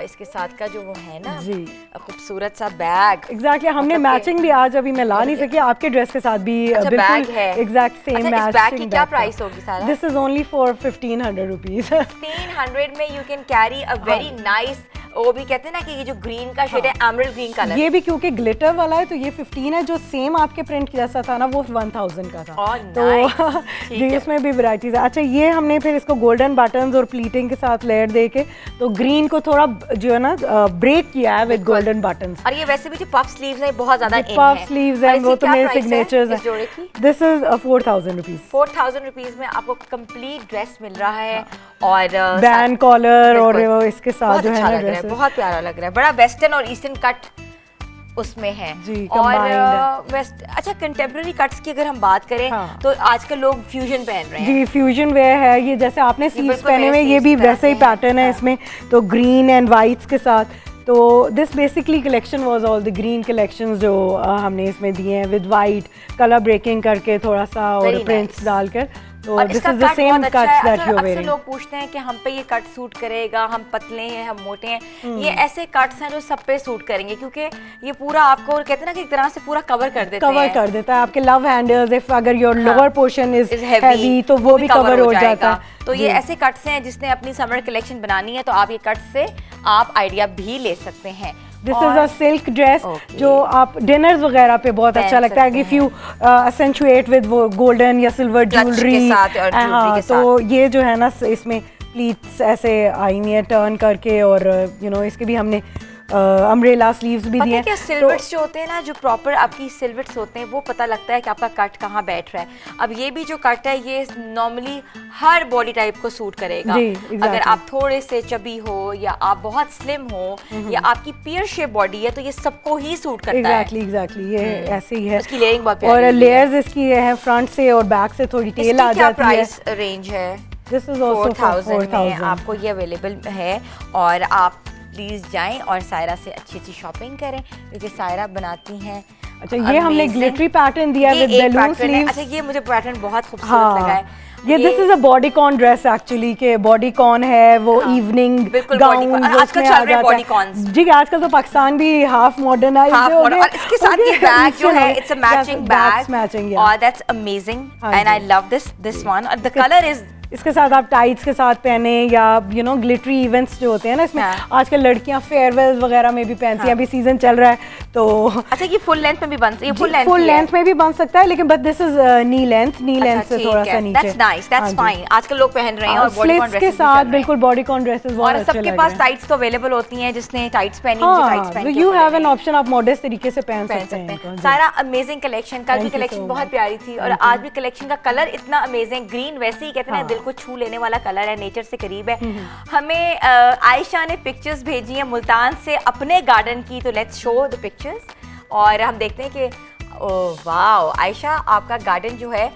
इसके साथ का जो वो है ना जी खूबसूरत सा बैग, एग्जैक्टली हमने मैचिंग भी, आज अभी मैं ला नहीं सकी, आपके ड्रेस के साथ भी बिल्कुल एग्जैक्ट सेम मैचिंग। इस बैग की क्या प्राइस होगी सारा? This is only for 1500 rupees. 1500 में you can carry a very nice, वो भी कहते हैं ना कि ये जो ग्रीन का शेड है, एमरल्ड ग्रीन कलर, ये भी क्योंकि ग्लिटर वाला है तो ये 15 है। जो सेम आपके प्रिंट जैसा था ना वो 1000 का था। तो जी इसमें भी वैरायटीज है। अच्छा, ये हमने फिर इसको गोल्डन बटन्स और प्लीटिंग के साथ लेयर दे के तो ग्रीन को थोड़ा जो है ना ब्रेक किया है विद गोल्डन बटन्स। और ये वैसे भी जो पफ स्लीव्स है बहुत ज्यादा इन है। पफ स्लीव्स हैं, वो तो मेरे सिग्नेचर्स हैं। This is 4000 rupees. 4000 रुपीस में आपको कंप्लीट ड्रेस मिल रहा है और बैंड कॉलर और इसके साथ जो है ना बहुत प्यारा लग रहा है। बड़ा वेस्टर्न और ईस्टर्न कट उसमें है जी, और वेस्ट। अच्छा, कंटेम्प्रेरी कट्स की अगर हम बात करें तो आजकल लोग फ्यूजन पहन रहे हैं। जी, फ्यूजन वेयर है ये, जैसे आपने स्लीव्स पहने हुए, ये भी वैसे ही पैटर्न है इसमें, तो ग्रीन एंड वाइट्स के साथ। तो this basically collection was all the green collections जो हमने इसमें दिए हैं विद वाइट कलर ब्रेकिंग करके थोड़ा सा और Very प्रिंट्स nice. डालकर। तो और दिस इसका इज द कट सेम बहुत अच्छा कट्स है। दैट यू आर अक्सर वेयरिंग। लोग पूछते हैं कि हम पे ये कट सूट करेगा, हम पतले हैं, हम मोटे हैं। ये ऐसे कट्स हैं जो सब पे सूट करेंगे, क्योंकि ये पूरा आपको कहते हैं ना कि एक तरह से पूरा कवर कर देते कवर हैं। कर देता है आपके लव हैंडल्स, इफ अगर योर हाँ, lower portion is is heavy तो वो भी कवर हो जाता है। तो ये ऐसे कट्स हैं जिसने अपनी समर कलेक्शन बनानी है तो आप ये कट्स से आप आइडिया भी ले सकते हैं। This is a silk dress Okay. जो आप डिनर्स वगैरह पे बहुत पहन अच्छा लगता है। सकते इफ यू असेंचुएट विद वो गोल्डन या सिल्वर Clutch के ज्वेलरी, साथ और jewelry के तो ये जो है ना इसमें प्लीट्स ऐसे आई हुई हैं टर्न करके, और यू नो इसके भी हमने अम्ब्रेला स्लीव्स भी पता दिए है क्या, सिल्वेट्स जो होते हैं ना, जो प्रॉपर आपकी सिल्वेट्स होते हैं वो पता लगता है कि आपका कट कहाँ बैठ रहा है। अब ये भी जो कट है ये नॉर्मली हर बॉडी टाइप को सूट करेगा। जी, exactly. अगर आप थोड़े से चबी हो या आप बहुत स्लिम हो या आपकी पियर शेप बॉडी है तो ये सबको ही सूट करता है। एग्जैक्टली ये ऐसे ही है। उसकी लेयरिंग बहुत और प्यारी भी है। लेयर्स इसकी ये है फ्रंट से और बैक से थोड़ी टेल आ इसकी क्या जाती है। प्राइस रेंज है? दिस इज आल्सो 4000 में 4000 आपको ये अवेलेबल है। और आप प्लीज़ जाएं और सायरा से अच्छी अच्छी शॉपिंग करें, क्योंकि सायरा बनाती हैं। अच्छा ये हमने amazing- ग्लिटरी पैटर्न दिया ये विद एक बैलून pattern है। अच्छा स्लीव्स। ये मुझे पैटर्न बहुत खूबसूरत हाँ, लगा है। ये this is a bodycon dress actually के बॉडीकॉन है वो हाँ, इवनिंग बिल्कुल गाउन bodycon। आजकल चल रहे हैं bodycons। जी आजकल तो पाकिस्तान भी हाफ मॉडर्नाइज्ड हाँ, हो और गया। इसके साथ ये बैग जो है it's a matching bag matching और दैट्स अमेजिंग हाँ एंड जी। I love this one. और द कलर इज इसके साथ आप टाइट्स के साथ पहने या यू नो ग्लिटरी इवेंट्स जो होते हैं ना इसमें हाँ। आजकल लड़कियां फेयरवेल्स वगैरह में भी पहनती हैं। हाँ। अभी सीजन चल रहा है तो अच्छा ये फुल लेंथ में भी बन ये फुल फुल लेंथ लेंथ में भी बन सकता है, लेकिन but this is knee length से थोड़ा सा नीचे। That's nice, that's fine. आजकल लोग पहन रहे हैं और बॉडीकॉन स्लिट्स ड्रेसेस के साथ बिल्कुल बॉडीकॉन ड्रेसेस बहुत और अच्छे सबके लग पास रहे हैं। टाइट्स तो अवेलेबल होती हैं। जिसने टाइट्स पहनी मुझे टाइट्स पहन के यू ऊपर हैव लेनी एन है। ऑप्शन, आप मॉडेस्ट तरीके से पहन पहन सकते सकते हैं हैं। इनको। सारा अमेजिंग कलेक्शन, कल Thank की you so कलेक्शन बहुत much. प्यारी थी और आज भी कलेक्शन का कलर इतना अमेजिंग ग्रीन, वैसे ही कहते हैं ना दिल को छू लेने वाला कलर है, नेचर से करीब है। हमें आयशा ने पिक्चर्स भेजी हैं मुल्तान से अपने गार्डन की, तो लेट्स शो द पिक्चर्स और हम देखते हैं कि ओह वाओ आयशा आपका गार्डन जो है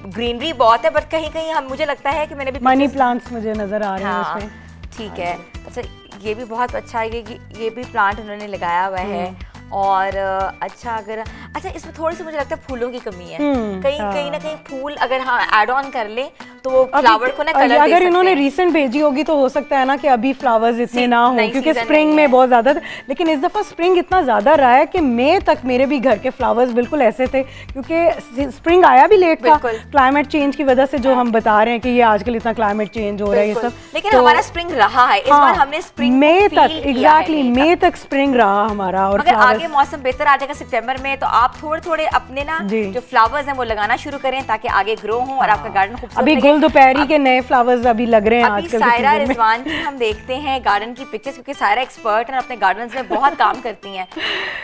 ग्रीनरी बहुत है, बट कहीं कहीं हम मुझे लगता है कि मैंने भी मनी pictures- प्लांट्स मुझे नजर आ रहे हैं हाँ, उसमें। ठीक है। अच्छा ये भी बहुत अच्छा है कि ये भी प्लांट उन्होंने लगाया हुआ है। और अच्छा अगर अच्छा इसमें थोड़ी सी मुझे लगता है फूलों की कमी है। कहीं कहीं ना कहीं फूल अगर हाँ ऐड ऑन कर ले तो वो फ्लावर को ना कलर दे सकते अगर इन्होंने हैं। रिसेंट भेजी होगी तो हो सकता है ना कि अभी फ्लावर्स इतने ना हो, नई क्योंकि season स्प्रिंग नहीं में है। बहुत ज्यादा थे। लेकिन इस दफा स्प्रिंग इतना ज्यादा रहा है कि मई तक मेरे भी घर के फ्लावर्स बिल्कुल ऐसे थे, क्योंकि स्प्रिंग आया भी लेट था बिल्कुल। क्लाइमेट चेंज की वजह से, जो हम बता रहे हैं कि ये आजकल इतना क्लाइमेट चेंज हो रहा है ये बिल्कुल। सब। लेकिन तो हमारा स्प्रिंग रहा है इस बार, हमने स्प्रिंग मई तक एग्जैक्टली मई तक स्प्रिंग रहा हमारा। और अगर आगे flowers- मौसम बेहतर आ जाएगा सितंबर में तो आप थोड़े थोड़े अपने ना जी। जो फ्लावर्स हैं वो लगाना शुरू करें ताकि आगे ग्रो हो और आपका गार्डन खूबसूरत अभी लगे। गुल दोपहरी के नए फ्लावर्स अभी लग रहे हैं अभी आजकल के सायरा season में। रिजवान की हम देखते हैं गार्डन की पिक्चर्स, क्योंकि सायरा एक्सपर्ट है अपने गार्डन्स में बहुत काम करती हैं।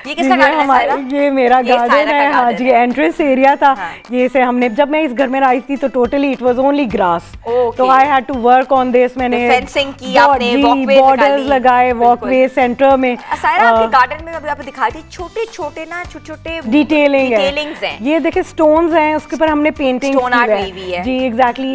ये किसका गार्डन है सायरा? ये मेरा ये गार्डन सायरा का है। हाँ garden जी है। एंट्रेंस एरिया था। हाँ। ये से हमने जब मैं इस घर में आई थी तो totally it was only grass, Okay. तो I had to work on this. मैंने तो fencing की आपने, walkways बॉर्डर्स निकाली। लगाए, वॉकवे सेंटर में सायरा आपके गार्डन में अभी आपको दिखा थी छोटे छोटे डिटेलिंग्स हैं। ये देखिए स्टोन्स हैं, उसके ऊपर हमने पेंटिंग Stone art हुई हुई है। जी एग्जैक्टली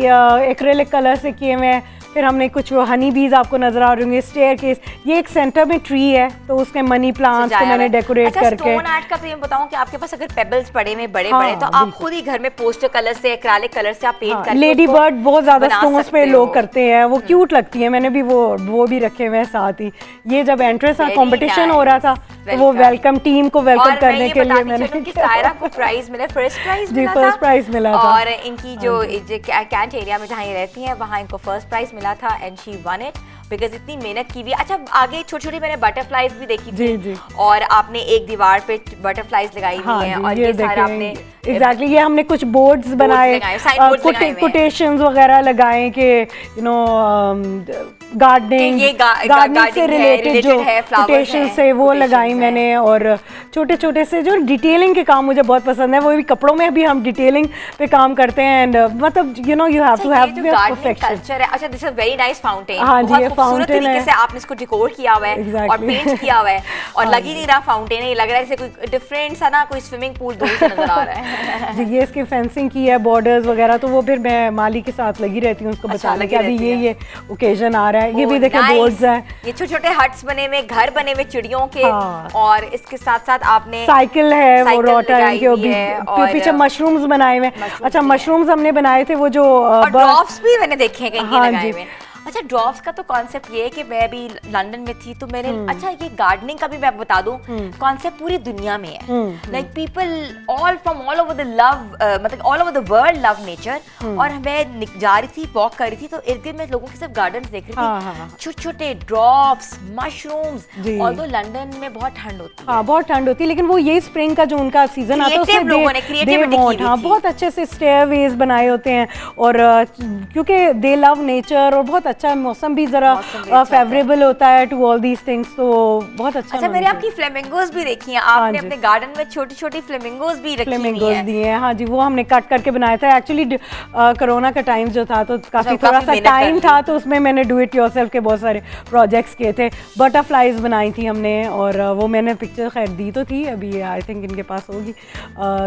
एक्रेलिक कलर से किए हुए हैं। फिर हमने कुछ हनी बीज आपको नजर आ रहे होंगे, स्टेयर केस। ये एक सेंटर में ट्री है तो उसके मनी प्लांट्स को मैंने डेकोरेट करके। स्टोन आर्ट का तो ये बताऊं कि आपके पास अगर पेबल्स पड़े हुए बड़े हाँ, बड़े तो आप बिल्कुल। खुद ही घर में पोस्टर कलर से एक्रेलिक कलर से आप पेंट करके लेडी उसको बर्ड बहुत ज्यादा बना स्टोन्स सकते पे हो। लोग करते हैं, वो क्यूट लगती है। मैंने भी वो भी रखे हुए हैं साथ ही। ये जब एंट्रेंस Very कंपटीशन हो रहा था तो वो welcome। वेलकम टीम को वेलकम और मैं करने ये के लिए बताती मैंने चलूं कि सायरा को प्राइज मिला, फर्स्ट प्राइज जी, मिला first था। prize मिला था। और इनकी जो कैंट एरिया में जहाँ ये रहती हैं वहाँ इनको फर्स्ट प्राइज मिला था and she one it because इतनी मेहनत की हुई। अच्छा आगे छोटी छोटी मैंने बटरफ्लाईज भी देखी जी, थी जी। और आपने एक दीवार पे बटरफ्लाईज लगाई हुई हैं और ये सारा आपने एग्जैक्टली ये हमने कुछ बोर्ड्स बनाए, लगाए, signboards लगाए हुए हैं। कोटेशंस वगैरह लगाए कि यू नो गार्डनिंग कि ये गार्डनिंग से gardening है, रिलेटेड जो related है, flowers कोटेशंस हैं, से वो quotations लगाई हैं। मैंने। और छोटे छोटे से जो डिटेलिंग के काम मुझे बहुत पसंद है, वो भी कपड़ों में भी हम डिटेलिंग पे काम करते हैं। एंड मतलब you know you have to have perfection. Culture है। अच्छा this is very nice fountain. हाँ जी, ये fountain तरीके है। से आपने इसको डेकोर किया हुआ है Exactly. और पेंट किया हुआ है और हाँ लग ही नहीं रहा फाउंटेन है, ये लग रहा है जैसे कोई डिफरेंट सा ना कोई स्विमिंग पूल दूर से नजर आ रहा है। जी ये इसकी फेंसिंग की है, बॉर्डर्स वगैरह, तो वो फिर मैं माली के साथ लगी रहती हूँ उसको अच्छा, बताने लगी कि अभी रहती ये है। ओकेजन आ रहा है, ये भी Oh, देखिए nice. बोर्ड्स हैं, ये छोटे छोटे हट्स बने हुए, घर बने हुए चिड़ियों के। हाँ। और इसके साथ साथ आपने साइकिल है, वो साइकिल रोटा लगाई के हुई है और पीछे मशरूम्स बनाए हुए हैं। मशरूम्स अच्छा, भी हैं। मशरूम्स हमने बनाए थे वो जो और ड्रॉप्स भी मैंने देखे हैं कहीं हाँ लगाए जी। हुए। अच्छा, ड्रॉप्स का तो कॉन्सेप्ट ये है कि मैं भी लंदन में थी तो मैंने हम्म। अच्छा ये गार्डनिंग का भी मैं बता दूं, कॉन्सेप्ट पूरी दुनिया में है। Like people all from all over the मतलब all over the world love nature. और मैं जा रही थी, वॉक कर रही थी, तो इर्द गिर्द में लोगों के सिर्फ गार्डन देख रही हाँ, थी, हाँ, हाँ। छोटे छोटे ड्रॉप्स, मशरूम्स। जी। और तो लंदन में बहुत ठंड होती है। हाँ, बहुत ठंड होती है, लेकिन वो ये स्प्रिंग का जो उनका सीजन आता है Creative उसमें लोगों ने creativity की हुई हाँ, थी। बहुत अच्छे से स्टेयरवेज बनाए होते हैं। और क्योंकि दे लव नेचर, और बहुत अच्छा मौसम भी जरा मौसम भी अच्छा फेवरेबल होता है टू ऑल दीज थिंग्स, तो बहुत अच्छा। अच्छा, मैंने आपकी फ्लेमिंगोज भी देखी हैं, आपने जी। अपने गार्डन में छोटी छोटी फ्लेमिंगोज भी रखी हुई फ्लेमिंगोज हैं। दिए हैं, हाँ जी, वो हमने कट करके बनाया था। एक्चुअली कोरोना का टाइम जो था तो काफ़ी काफी थोड़ा सा मेहनत कर टाइम ली। था, तो उसमें मैंने डू इट योरसेल्फ के बहुत सारे प्रोजेक्ट्स किए थे। बटरफ्लाइज बनाई थी हमने, और वो मैंने पिक्चर खैर दी तो थी, अभी आई थिंक इनके पास होगी।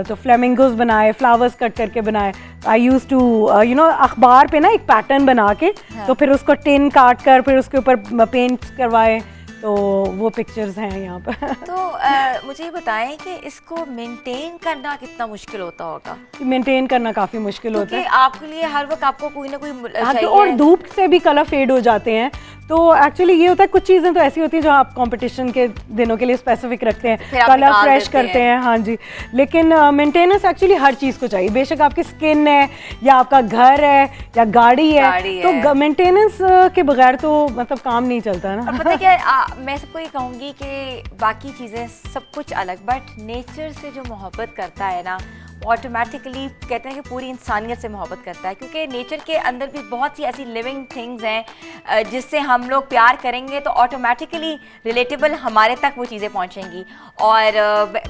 तो फ्लेमिंगोज बनाए, फ्लावर्स कट करके बनाए। आई यूज टू अखबार पे ना एक पैटर्न बना के, तो फिर उसको टिन काट कर फिर उसके ऊपर पेंट करवाए, तो वो पिक्चर्स हैं यहाँ पर। तो मुझे ये बताएं कि इसको मेंटेन करना कितना मुश्किल होता होगा, मेंटेन करना काफ़ी मुश्किल होता क्योंकि है। आपके लिए हर वक्त आपको कोई ना कोई हाँ, चाहिए। तो और धूप से भी कलर फेड हो जाते हैं, तो एक्चुअली ये होता है कुछ चीज़ें तो ऐसी होती है जो आप कंपटीशन के दिनों के लिए स्पेसिफिक रखते हैं, फिर आप कलर निकाल फ्रेश देते करते हैं। हैं। हाँ जी, लेकिन मेंटेनेंस एक्चुअली हर चीज़ को चाहिए, बेशक आपकी स्किन है या आपका घर है या गाड़ी गाड़ी है, तो मेंटेनेंस के बगैर तो मतलब काम नहीं चलता ना। और पता है क्या, मैं सबको ये कहूँगी कि बाकी चीज़ें सब कुछ अलग, बट नेचर से जो मोहब्बत करता है ना, ऑटोमेटिकली कहते हैं कि पूरी इंसानियत से मोहब्बत करता है, क्योंकि नेचर के अंदर भी बहुत सी ऐसी लिविंग थिंग्स हैं जिससे हम लोग प्यार करेंगे तो ऑटोमेटिकली रिलेटेबल हमारे तक वो चीज़ें पहुंचेंगी। और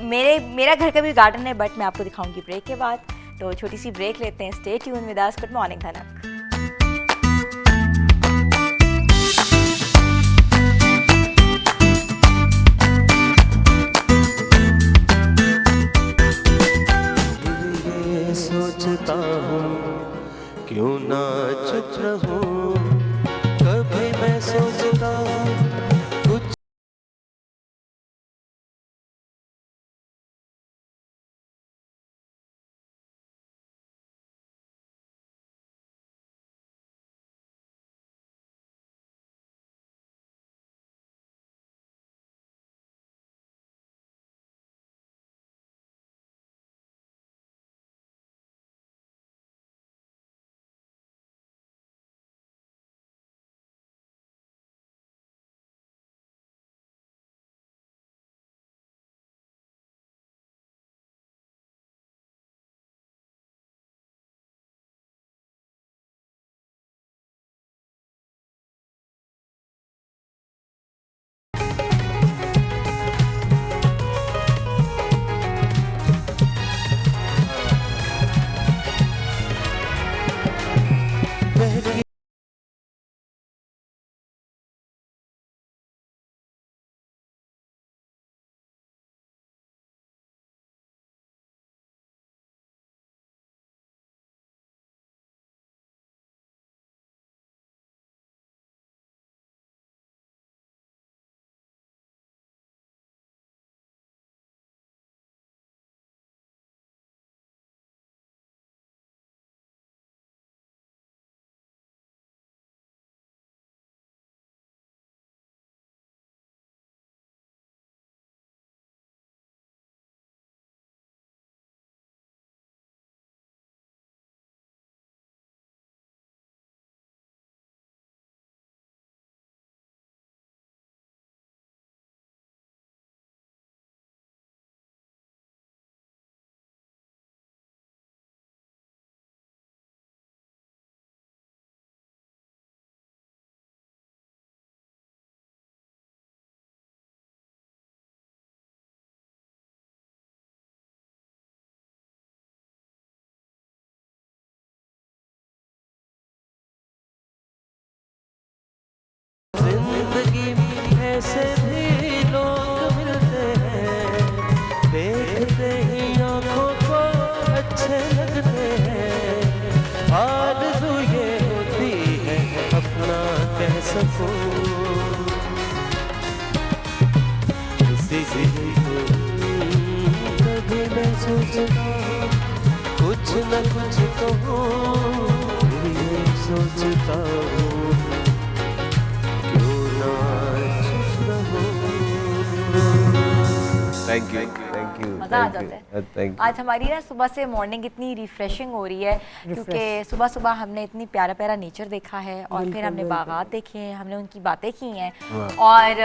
मेरा घर का भी गार्डन है, बट मैं आपको दिखाऊंगी ब्रेक के बाद। तो छोटी सी ब्रेक लेते हैं। Stay tune with us. Good morning धनक। ये सोचता हूँ क्यों ना चुप रहूं, कभी मैं सोचता हूँ कुछ जिंदगी में ऐसे भी लोग मिलते हैं, देखते ही आंखों को अच्छे लगते हैं। आरज़ू ये होती है अपना कैसे सकूं। कभी मैं सोचता कुछ न कुछ तो हो, ये सोचता हूँ क्यों ना चुप रहूं। थैंक यू मज़ा आ जाता है। थैंक आज हमारी ना सुबह से मॉर्निंग इतनी रिफ्रेशिंग हो रही है क्योंकि सुबह सुबह हमने इतनी प्यारा प्यारा नेचर देखा है और फिर हमने बागात देखे हैं, हमने उनकी बातें की हैं और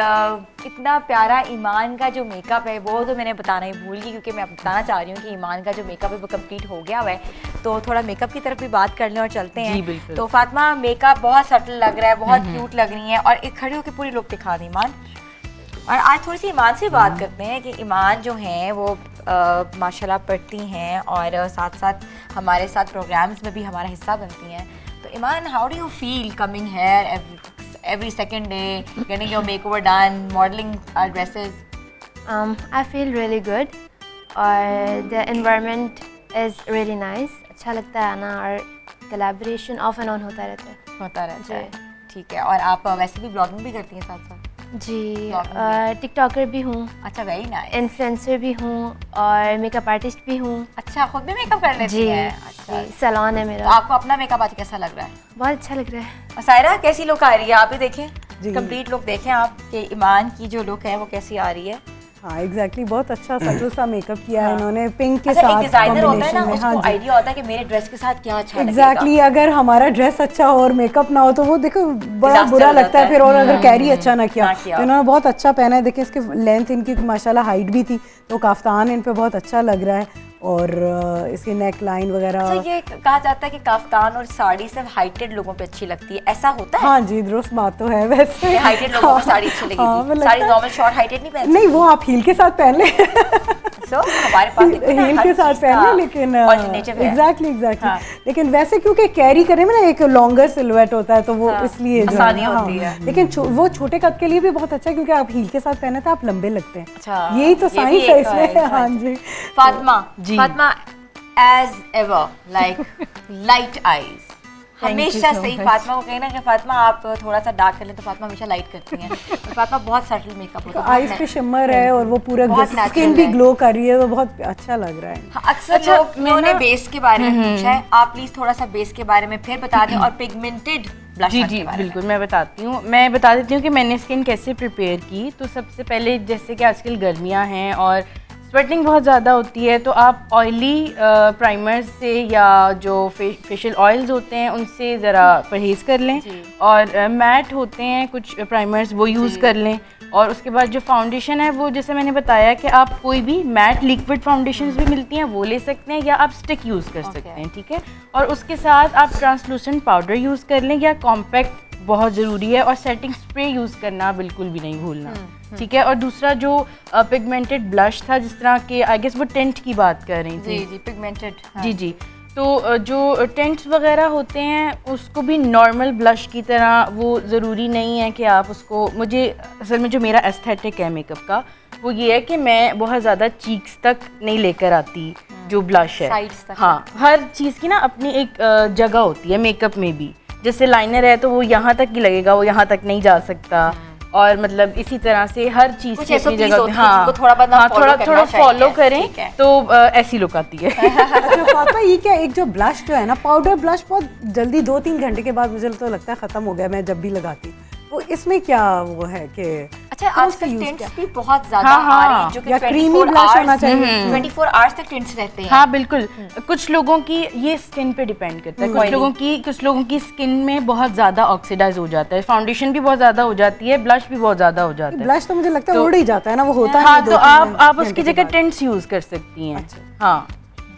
इतना प्यारा ईमान का जो मेकअप है वो तो मैंने बताना ही भूल गई क्योंकि मैं बताना चाह रही हूँ कि ईमान का जो मेकअप है वो कंप्लीट हो गया हुआ है। तो थोड़ा मेकअप की तरफ भी बात कर लें और चलते जी, हैं। बिल्कुल। तो फातिमा मेकअप बहुत सटल लग रहा है, बहुत क्यूट लग रही है और एक खड़े होकर पूरी लुक दिखा दी ईमान। और आज थोड़ी सी ईमान से बात करते हैं कि ईमान जो हैं वो माशाल्लाह पढ़ती हैं और साथ साथ हमारे साथ प्रोग्राम्स में भी हमारा हिस्सा बनती हैं। तो Iman, how do you feel coming here every second day, getting your makeover done, modeling our dresses? I feel really good और the environment is really nice. अच्छा लगता है आना और collaboration off and on होता रहता है। होता रहता है, ठीक है। और आप वैसे भी ब्लॉगिंग भी करती हैं साथ साथ? जी, टिकटॉकर भी हूँ, अच्छा, वेरी नाइस। इन्फ्लुएंसर भी हूँ और मेकअप आर्टिस्ट भी हूँ। अच्छा, खुद भी मेकअप कर लेती जी, हैं? अच्छा, सैलून है तो मेरा। आपको अपना मेकअप आज कैसा लग रहा है? बहुत अच्छा लग रहा है। और सायरा, कैसी लुक आ रही है? आप भी देखें, जी। कंप्लीट लुक देखें आप कि ईमान की जो लुक है वो कैसी आ रही है। हाँ एग्जैक्टली, बहुत अच्छा सटल सा मेकअप किया है हाँ। इन्होंने पिंक के अच्छा, एक साथ डिजाइनर होता है ना, कॉम्बिनेशन में। हाँ उसको जी, आइडिया होता है कि मेरे ड्रेस के साथ क्या अच्छा लगेगा। एग्जैक्टली अगर हमारा ड्रेस अच्छा हो और मेकअप ना हो तो वो देखो बड़ा Disaster बुरा हो लगता जाता है है। फिर। और अगर कैरी अच्छा ना किया ना किया। तो इन्होंने बहुत अच्छा पहना है। देखिए इसके लेंथ इनकी माशाल्लाह हाइट भी थी तो काफ्तान इन पे बहुत अच्छा लग रहा है और इसकी नेक लाइन वगैरह। अच्छा, ये कहा जाता है कि काफ्तान और साड़ी सिर्फ हाइटेड लोगों पे अच्छी लगती है, ऐसा होता है? हाँ जी, दुरुस्त बात तो है वैसे। हाइटेड लोगों पे साड़ी अच्छी लगेगी। हाँ, मतलब साड़ी नॉर्मल शॉर्ट हाइटेड नहीं पहनती? नहीं, वो आप हील के साथ पहन ले। सो हमारे पास देखो ना, हील हर के साथ चीज़ का पहन ले, लेकिन alternative है। एग्जैक्टली हाँ। लेकिन वैसे क्योंकि कैरी करने में ना एक लॉन्गर सिलुएट होता है तो वो हाँ, इसलिए जो है आसानी ना, होती है। लेकिन वो छोटे कद के लिए भी बहुत अच्छा है क्योंकि आप हील के साथ पहने तो आप लंबे लगते हैं। अच्छा, यही तो ये भी साइंस एक है इसमें। है, हाँ जी। फातिमा, जी। Fatima as ever like light eyes, हमेशा so से ही much. फातिमा को कहीं ना कि फातिमा आप थोड़ा सा डार्क कर लें तो फातिमा हमेशा लाइट करती हैं। और फातिमा बहुत सटल मेकअप होता है, आईज पे शिमर है और वो पूरा बहुत स्किन natural भी है। ग्लो कर रही है तो बहुत अच्छा लग रहा है। हाँ, अक्सर लोगों ने बेस के बारे में पूछा है, आप प्लीज थोड़ा सा बेस के बारे में फिर बता दें और पिगमेंटेड ब्लश जी जी बिल्कुल, मैं बताती हूँ। मैं बता देती हूँ कि मैंने स्किन कैसे प्रिपेयर की। तो सबसे पहले जैसे कि आजकल गर्मियाँ हैं और स्वेटिंग बहुत ज़्यादा होती है तो आप ऑयली प्राइमर्स से या जो फेशियल ऑयल्स होते हैं उनसे ज़रा परहेज़ कर लें और मैट होते हैं कुछ प्राइमर्स वो यूज़ कर लें। और उसके बाद जो फाउंडेशन है वो जैसे मैंने बताया कि आप कोई भी मैट लिक्विड फाउंडेशंस भी मिलती हैं वो ले सकते हैं या आप स्टिक यूज़ कर सकते हैं, ठीक है। और उसके साथ आप ट्रांसलूसेंट पाउडर यूज़ कर लें या कॉम्पैक्ट बहुत ज़रूरी है और सेटिंग स्प्रे यूज़ करना बिल्कुल भी नहीं भूलना, ठीक है। और दूसरा जो पिगमेंटेड ब्लश था, जिस तरह के आई गेस वो टेंट की बात कर रही थी। जी जी, पिगमेंटेड। जी जी, तो जो टेंट्स वगैरह होते हैं उसको भी नॉर्मल ब्लश की तरह, वो ज़रूरी नहीं है कि आप उसको, मुझे असल में जो मेरा एस्थेटिक है मेकअप का वो ये है कि मैं बहुत ज़्यादा चीक्स तक नहीं लेकर आती जो ब्लश है। साइड्स तक। हाँ, हर चीज़ की ना अपनी एक जगह होती है मेकअप में भी। जैसे लाइनर है तो वो यहाँ तक ही लगेगा, वो यहाँ तक नहीं जा सकता। और मतलब इसी तरह से हर चीज़ की अपनी जगह होती है। हाँ, थोड़ा बहुत थोड़ा फॉलो करें तो ऐसी लुक आती है। अच्छा फातिमा, ये क्या एक जो ब्लश जो है ना, पाउडर ब्लश, बहुत जल्दी 2-3 घंटे के बाद मुझे तो लगता है ख़त्म हो गया मैं जब भी लगाती, तो इसमें क्या वो है कि अच्छा आजकल टिंट्स भी बहुत ज़्यादा हाँ, आ रही हैं जो कि या क्रीमी ब्लश होना चाहिए। 24 आवर्स तक टिंट्स रहते हैं। हाँ बिल्कुल, कुछ लोगों की ये स्किन पे डिपेंड करता है। कुछ लोगों की स्किन में बहुत ज़्यादा ऑक्सीडाइज हो जाता है, फाउंडेशन भी बहुत ज़्यादा हो जाती है, ब्लश भी बहुत ज़्यादा हो जाता है। ब्लश तो मुझे लगता है उड़ ही जाता है ना, वो होता हाँ, नहीं। तो आप उसकी जगह टिंट्स यूज़ कर सकती हैं। हाँ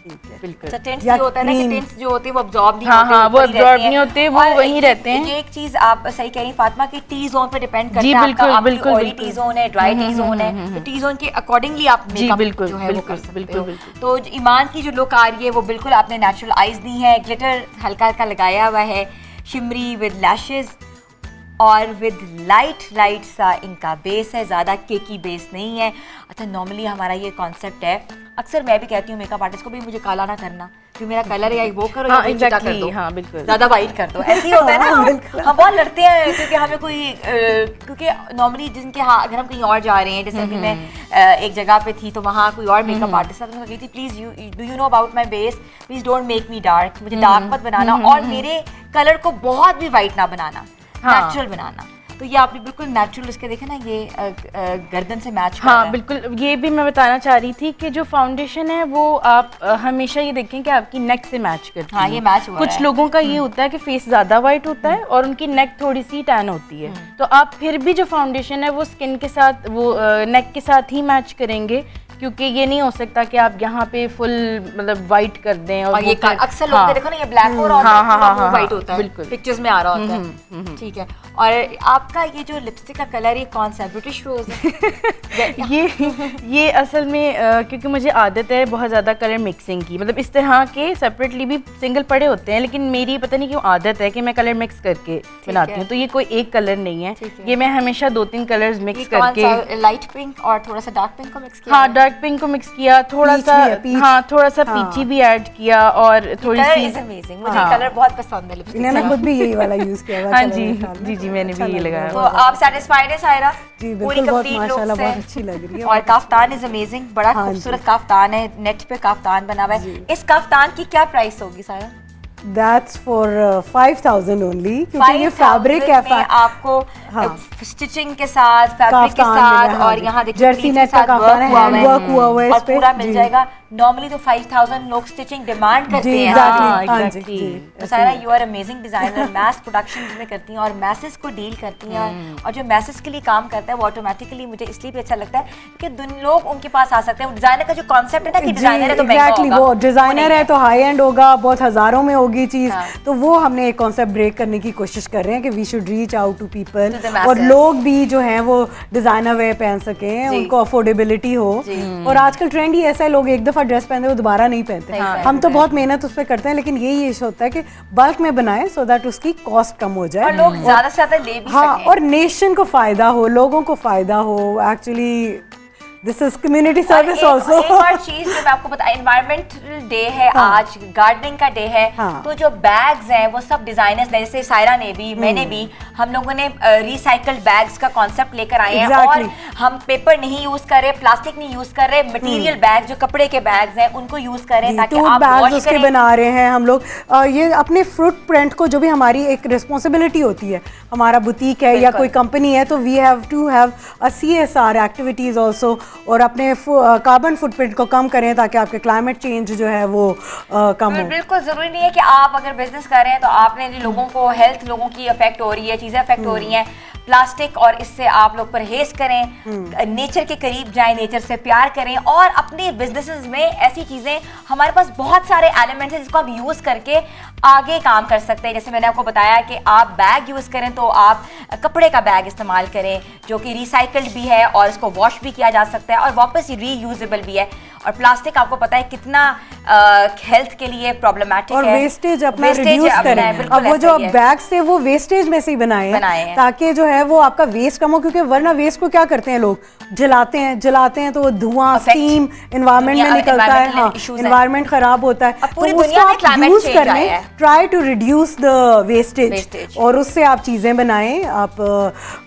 बिल्कुल। अच्छा, टिंट्स या ये होता है ना कि cream। टिंट्स जो होते हैं वो अब्जॉर्ब नहीं हाँ, होते, हाँ, वो ऊपर ही absorb रहते हैं। नहीं होते, वो और वहीं रहते हैं। ये एक चीज़ आप सही कह रही हैं फातिमा की, टी जोन पे डिपेंड करता जी, है आपका, बिल्कुल, आपकी बिल्कुल, ऑयली बिल्कुल। टी जोन है, ड्राई टी जोन है, तो टी जोन के अकॉर्डिंगली आप जी, मेकअप बिल्कुल, जो है वो बिल्कुल, कर सकते बिल्कुल, हो। बिल्कुल। तो ईमान की जो लुक आ रही है वो बिल्कुल आपने नेचुरल आईज दी है, ग्लिटर हल्का हल्का लगाया हुआ है, शिमरी विद लैशेस और विद लाइट सा इनका बेस है, ज़्यादा केकी बेस नहीं है। अच्छा, नॉर्मली हमारा ये कॉन्सेप्ट है, अक्सर मैं भी कहती हूँ मेकअप आर्टिस्ट को भी मुझे काला ना करना, कि मेरा कलर या वो करो या हाँ वो चिटा कर एग्जैक्टली, दो, हाँ बिल्कुल। ज्यादा वाइट कर दो, ऐसे ही होता है ना। हम बहुत लड़ते हैं क्योंकि हमें कोई क्योंकि नॉर्मली जिनके हाँ अगर हम कहीं और जा रहे हैं, जैसे अभी मैं एक जगह पे थी तो वहाँ कोई और मेकअप आर्टिस्ट था, तो मैं कही थी please do you know about my base, please don't make me dark, मुझे डार्क मत बनाना और मेरे कलर को बहुत भी वाइट ना बनाना, नेचुरल बनाना। तो ये आपने बिल्कुल नेचुरल इसके देखे ना, ये गर्दन से मैच कर रहा हाँ है। बिल्कुल, ये भी मैं बताना चाह रही थी कि जो फाउंडेशन है वो आप हमेशा ये देखें कि आपकी नेक से मैच करती हाँ, है। ये मैच हुआ कुछ है। लोगों का ये होता है कि फेस ज़्यादा वाइट होता है और उनकी नेक थोड़ी सी टैन होती है, तो आप फिर भी जो फाउंडेशन है वो स्किन के साथ, वो नेक के साथ ही मैच करेंगे, क्योंकि ये नहीं हो सकता कि आप यहाँ पे फुल मतलब वाइट कर दें और वो ये फिर- अक्सर लोग के देखो ना, ये ब्लैक और वाइट होता है, बिल्कुल। पिक्चर्स में आ रहा होता है, ठीक है। और आपका ये जो लिपस्टिक का कलर ये कौन सा है? ब्रिटिश रोज है? ये असल में क्योंकि मुझे आदत है बहुत ज़्यादा कलर मिक्सिंग की, मतलब इस तरह के सेपरेटली भी सिंगल पड़े होते हैं, लेकिन मेरी पता नहीं क्यों आदत है कि मैं कलर मिक्स करके बनाती हूँ, तो ये कोई एक कलर नहीं है, ये मैं हमेशा 2-3 कलर्स मिक्स करके, लाइट पिंक और थोड़ा सा डार्क पिंक को मिक्स किया? हाँ डार्क पिंक को मिक्स किया, थोड़ा Peach सा, भी है, peach। हाँ थोड़ा सा पीची भी ऐड किया और थोड़ी कलर सी, इज अमेजिंग, मुझे कलर बहुत पसंद है लिपस्टिक इन्होंने खुद भी यही वाला यूज किया हुआ। हाँ चलो जी मेरे ख्याल में। जी जी मैंने भी अच्छा ये लग रहा लगाया है। तो हुआ। आप सेटिस्फाइड है सायरा? जी पूरी बिल्कुल, बहुत complete look माशाल्लाह से? बहुत अच्छी लग रही है। और काफ्तान इज अमेजिंग, बड़ा हाँ खूबसूरत काफ्तान है, नेट पे काफ्तान बना हुआ है। इस काफ्तान की क्या प्राइस होगी सायरा? That's for 5,000 only, क्योंकि ये 5,000 फैब्रिक में है। आपको हाँ। स्टिचिंग के साथ, फैब्रिक के काफ्तान मिल साथ रहा है, और हाँ यहाँ जी। देखिए जर्सी प्लीट्स नेट के का साथ काफ्तान है, वर्क हुआ हैंड हुआ वर्क हुआ हुआ है और इस पे। पूरा मिल जी। जाएगा। नॉर्मली तो 5,000 लोग स्टिचिंग डिमांड करते जी हैं। एग्जैक्टली, हाँ, हाँ जी exactly। जी तो सारा you are amazing designer, mass production में करती हैं और मैसेस को डील करती हैं, और जो मैसेस के लिए काम करता है वो ऑटोमेटिकली मुझे इसलिए भी अच्छा लगता है कि लोग उनके पास आ सकते हैं। डिजाइनर का जो कॉन्सेप्ट है ना कि डिजाइनर है तो महंगा एग्जैक्टली, होगा, वो डिजाइनर है तो हाई एंड होगा, बहुत हजारों में होगी चीज, हाँ। तो वो हमने एक कॉन्सेप्ट ब्रेक करने की कोशिश कर रहे हैं कि we should reach out to people, To the masses। और लोग भी जो हैं वो डिजाइनर वेयर पहन सकें, जी। उनको अफोर्डेबिलिटी हो। और आजकल ट्रेंड ही ऐसा है, लोग एक दफा ड्रेस पहनते वो दोबारा नहीं पहनते। हम तो बहुत मेहनत उस पर करते हैं, लेकिन यही इशू होता है कि बल्क में बनाएं सो दैट उसकी कॉस्ट कम हो जाए और लोग ज्यादा से ज्यादा ले भी हाँ, सकें। और नेशन को फायदा हो, लोगों को फायदा हो। Actually this is community service एक ऑल्सो। और चीज जो मैं आपको बता, एनवायरमेंटल डे है आज, गार्डनिंग का डे है, हाँ। तो जो बैग्स हैं वो सब डिजाइनर्स, जैसे सायरा ने भी, मैंने भी, हम लोगों ने रिसाइकल्ड बैग्स का कॉन्सेप्ट लेकर आए हैं। Exactly। और हम पेपर नहीं यूज कर रहे, प्लास्टिक नहीं यूज कर रहे, मटेरियल बैग जो कपड़े के बैग्स हैं उनको यूज करें ताकि टूथ आप बैग्स वॉश उसके करें। बना रहे हैं हम लोग। ये अपने फ्रूट प्रिंट को, जो भी हमारी एक रिस्पॉन्सिबिलिटी होती है, हमारा बुटीक है या कोई कंपनी है, तो we have to have a CSR activities also, और अपने कार्बन फुटप्रिंट को कम करें ताकि आपके क्लाइमेट चेंज जो है वो कम हो। बिल्कुल जरूरी नहीं है कि आप अगर बिजनेस कर रहे हैं तो आपने लोगों को, हेल्थ लोगों की अफेक्ट हो रही है, चीजें अफेक्ट हो रही हैं, प्लास्टिक और इससे आप लोग परहेज करें, नेचर के करीब जाएं, नेचर से प्यार करें, और अपने बिजनेसेस में ऐसी चीजें, हमारे पास बहुत सारे एलिमेंट्स हैं जिसको आप यूज करके आगे काम कर सकते हैं। जैसे मैंने आपको बताया कि आप बैग यूज करें तो आप कपड़े का बैग इस्तेमाल करें जो कि रिसाइकल्ड भी है और इसको वॉश भी किया जा सकता है और वापस रीयूजेबल भी है। और प्लास्टिक आपको पता है कितना हेल्थ के लिए प्रॉब्लमेटिक और है। वेस्टेज अपना Wastage रिड्यूस अपना है, करें। बिल्कुल अब वो ऐसा जो ही है। बैग्स थे वो वेस्टेज में से ही बनाए हैं ताकि जो है वो आपका वेस्ट कम हो, क्योंकि वरना वेस्ट को क्या करते हैं लोग, जलाते हैं तो वो धुआं, Affect स्टीम एनवायरनमेंट में निकलता है, environmental हाँ issues हैं। एनवायरनमेंट खराब होता है। अब पूरी तो दुनिया में उसको आप climate यूज change करने, आया है। Try to reduce the Wastage। Wastage, और उससे आप चीजें बनाएं, आप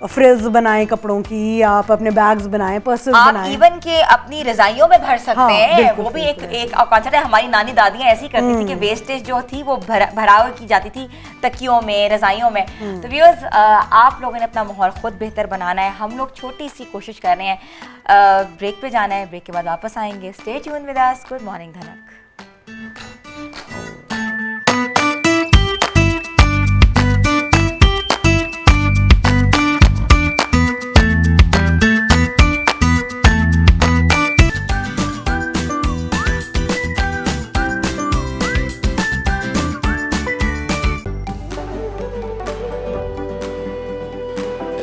फ्रिल्स बनाएं कपड़ों की, आप अपने बैग्स बनाएं, पर्सेस आप बनाएं। इवन के अपनी रजाइयों में भर सकते हाँ, हैं। बिल्कुल, वो भी बिल्कुल। एक कॉन्सेप्ट है। हमारी नानी दादियां ऐसी करती थी कि वेस्टेज जो थी वो भराव की जाती थी तकियों में, रजाइयों में। तो व्यूअर्स, आप लोगों ने अपना माहौल खुद बेहतर बनाना है। हम लोग छोटी सी कोशिश कर रहे हैं। ब्रेक पे जाना है, ब्रेक के बाद वापस आएंगे। Stay tune with us. Good morning धनक।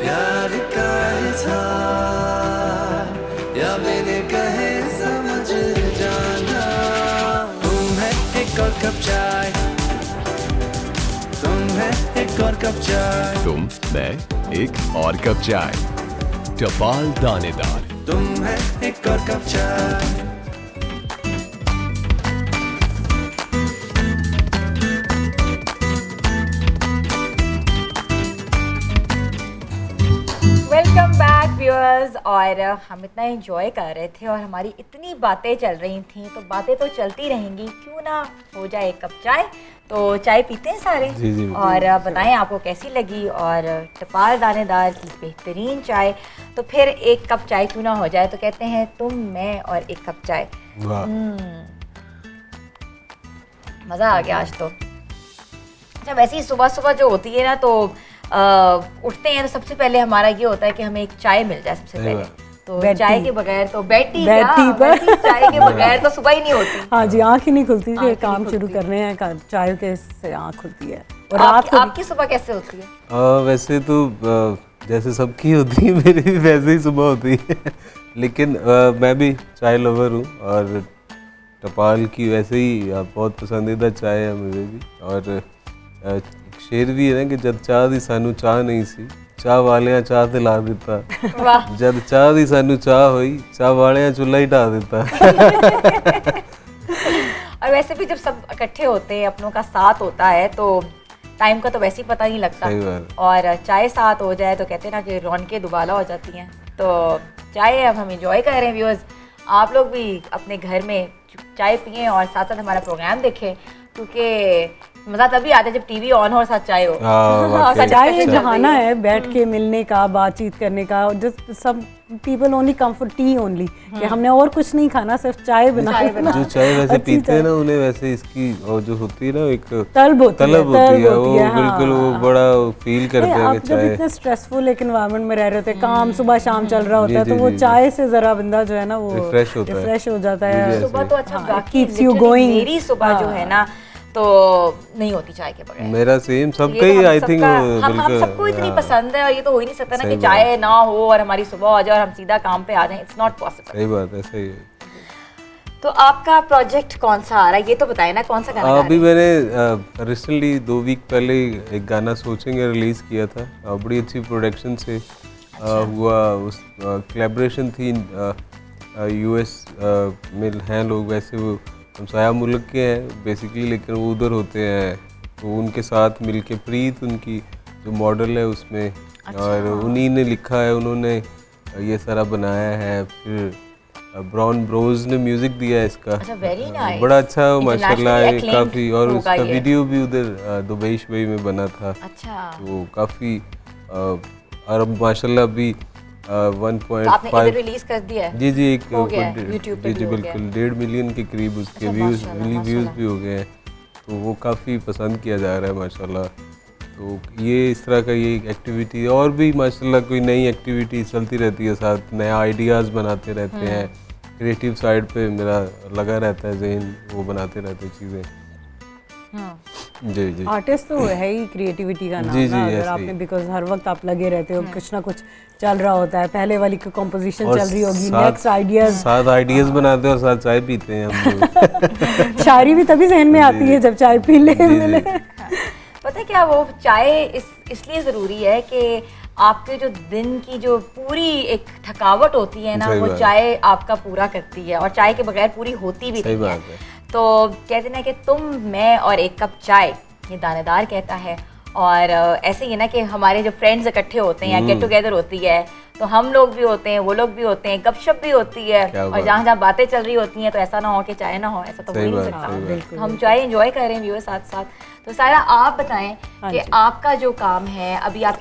प्यार का इजहार या मैंने कहे समझ जाना, तुम है एक और कप चाय, तुम है एक और कप चाय, तुम, मैं, एक और कप चाय, टपाल दानेदार। तुम है एक और कप चाय, व्यूअर्स, और हम इतना एंजॉय कर रहे थे और हमारी इतनी बातें चल रही थी, तो बातें तो चलती रहेंगी, क्यों ना हो जाए एक कप चाय। तो चाय पीते हैं सारे। जी जी और बताएं आपको कैसी लगी, और टपाल दानेदार की बेहतरीन चाय। तो फिर एक कप चाय क्यों ना हो जाए, तो कहते हैं तुम, मैं और एक कप चाय। वाह मज़ा आ गया आज तो। अच्छा, वैसे ही सुबह सुबह जो होती है ना, तो उठते हैं तो सबसे पहले हमारा ये होता है कि हमें एक चाय मिल जाए सबसे पहले। तो बेड चाय टी। के बगैर तो बेड टी, बेड टी पर। चाय के बगैर तो सुबह ही नहीं होती। हाँ जी, आँख ही नहीं खुलती थी, आँख ही काम नहीं शुरू खुलती। करने हैं, चाय के से आँख खुलती है। और रात को आपकी सुबह कैसे होती है? वैसे तो जैसे सबकी होती है, मेरी भी वैसे ही सुबह होती है। लेकिन मैं भी चाय लवर हूँ, और टपाल की वैसे ही बहुत पसंदीदा चाय है मुझे भी। और एक शेर भी है ना कि जब चाह दी सानू चाह नहीं सी, चाह वालियां चाह ते ला दिता। वाह। जब चाह दी सानू चाह हुई, चाह वालियां चुल्हा ही ढा दिता। और वैसे भी जब सब इकट्ठे होते हैं, अपनों का साथ होता है, तो टाइम का तो वैसे ही पता नहीं लगता। सही बात। और चाय साथ हो जाए तो कहते हैं ना कि रौनकें दुबाला हो जाती हैं। तो चाय अब हम इंजॉय कर रहे हैं व्यूअर्स। आप लोग भी अपने घर में चाय पिएं और साथ साथ हमारा प्रोग्राम देखें, क्योंकि मज़ा तभी आता है जब टीवी ऑन हो और साथ चाय हो। वाकई। चाय एक जहाना है बैठ के मिलने का, बातचीत करने का। जस्ट सब people only come for T only, कि हमने और कुछ नहीं खाना, सिर्फ चाय बना। जो चाय वैसे पीते हैं ना, उन्हें वैसे इसकी और जो होती है ना, एक तलब होती तलब होती है, वो हाँ। बिल्कुल वो बड़ा फील करते हैं आप कि जब चाय। इतने स्ट्रेसफुल एक एनवायरनमेंट में रह रहे होते हैं, काम सुबह शाम चल रहा होता है, तो वो चाय से जरा बंदा जो है ना, वो रिफ्रेश होता है। रिफ्रेश हो जाता है। सुबह तो अच्छा हाँ, बाकी keeps you literally going। मेरी सुबह जो है ना, तो नहीं होती चाय के बगैर। मेरा सेम ये सबका तो ही हम आई थिंक सबका- हम बिल्कुल सबको इतनी हाँ, पसंद है, और ये तो हो ही नहीं सकता ना सही कि चाय ना हो और हमारी सुबह हो जाए और हम सीधा काम पे आ जाएं। It's not possible. सही बात है, सही है। तो आपका प्रोजेक्ट कौन सा आ रहा है, ये तो बताएं ना, कौन सा गाना गा अभी रहे हैं? मैंने रिसेंटली 2 वीक पहले एक गाना सोचेंगे रिलीज किया था। बड़ी अच्छी प्रोडक्शन से हुआ। उस कोलैबोरेशन थी यूएस में हैं लोग, वैसे वो हमसाया मुल्क के हैं बेसिकली, लेकिन वो उधर होते हैं। तो उनके साथ मिलके प्रीत उनकी जो मॉडल है उसमें, और उन्हीं ने लिखा है, उन्होंने ये सारा बनाया है। फिर ब्राउन ब्रोज ने म्यूजिक दिया है इसका। अच्छा, very nice। बड़ा अच्छा माशाल्लाह है, Internationally काफ़ी। और acclaimed उसका होगा ये। वीडियो भी उधर दुबई शुबई में बना था। अच्छा, तो काफ़ी और माशाल्लाह अभी तो आपने इधर 1.5 रिलीज कर दिया है? जी जी एक हो गया है, YouTube पे जी भी हो बिल्कुल गया। 1.5 मिलियन के करीब उसके अच्छा, व्यूज़ माशाल्लाह, व्यूज़ माशाल्लाह। भी हो गए हैं। तो वो काफ़ी पसंद किया जा रहा है माशाल्लाह। तो ये इस तरह का ये एक्टिविटी, और भी माशाल्लाह कोई नई एक्टिविटी चलती रहती है, साथ नया आइडियाज़ बनाते रहते हैं। क्रिएटिव साइड पे मेरा लगा रहता है ज़हन, वो बनाते रहते हैं चीज़ें। जी जी आर्टिस्ट तो है ही क्रिएटिविटी का नाम जी, जी, ना, अगर ऐसे आपने, ही। बिकॉज हर वक्त आप लगे रहते हो, कुछ ना कुछ चल रहा होता है। पहले वाली की कंपोजिशन और चल रही होगी, साथ- नेक्स्ट आइडियाज। साथ आइडियाज़ बनाते हैं और साथ चाय पीते हैं हम लोग। शायरी भी तभी जहन में आती है जब चाय पी ले जी, जी। मिले। पता है क्या, वो चाय इसलिए ज़रूरी है कि आपके जो दिन की जो पूरी एक थकावट होती है ना, सही वो बात है। चाय आपका पूरा करती है, और चाय के बगैर पूरी होती भी सही नहीं है। बात है। तो कहते हैं ना कि तुम, मैं और एक कप चाय, ये दानेदार कहता है। और ऐसे ही है ना कि हमारे जो फ्रेंड्स इकट्ठे होते हैं, गेट टुगेदर होती है, तो हम लोग भी होते हैं, वो लोग भी होते हैं, गपशप भी होती है, क्या और बात। जहाँ जहाँ बातें चल रही होती हैं, तो ऐसा ना हो कि चाय ना हो, ऐसा तो हो ही सही नहीं बात, सकता। सही बात। हम चाय एंजॉय कर रहे हैं व्यूअर साथ साथ। तो सारा आप बताएं कि आपका जो काम है, अभी आप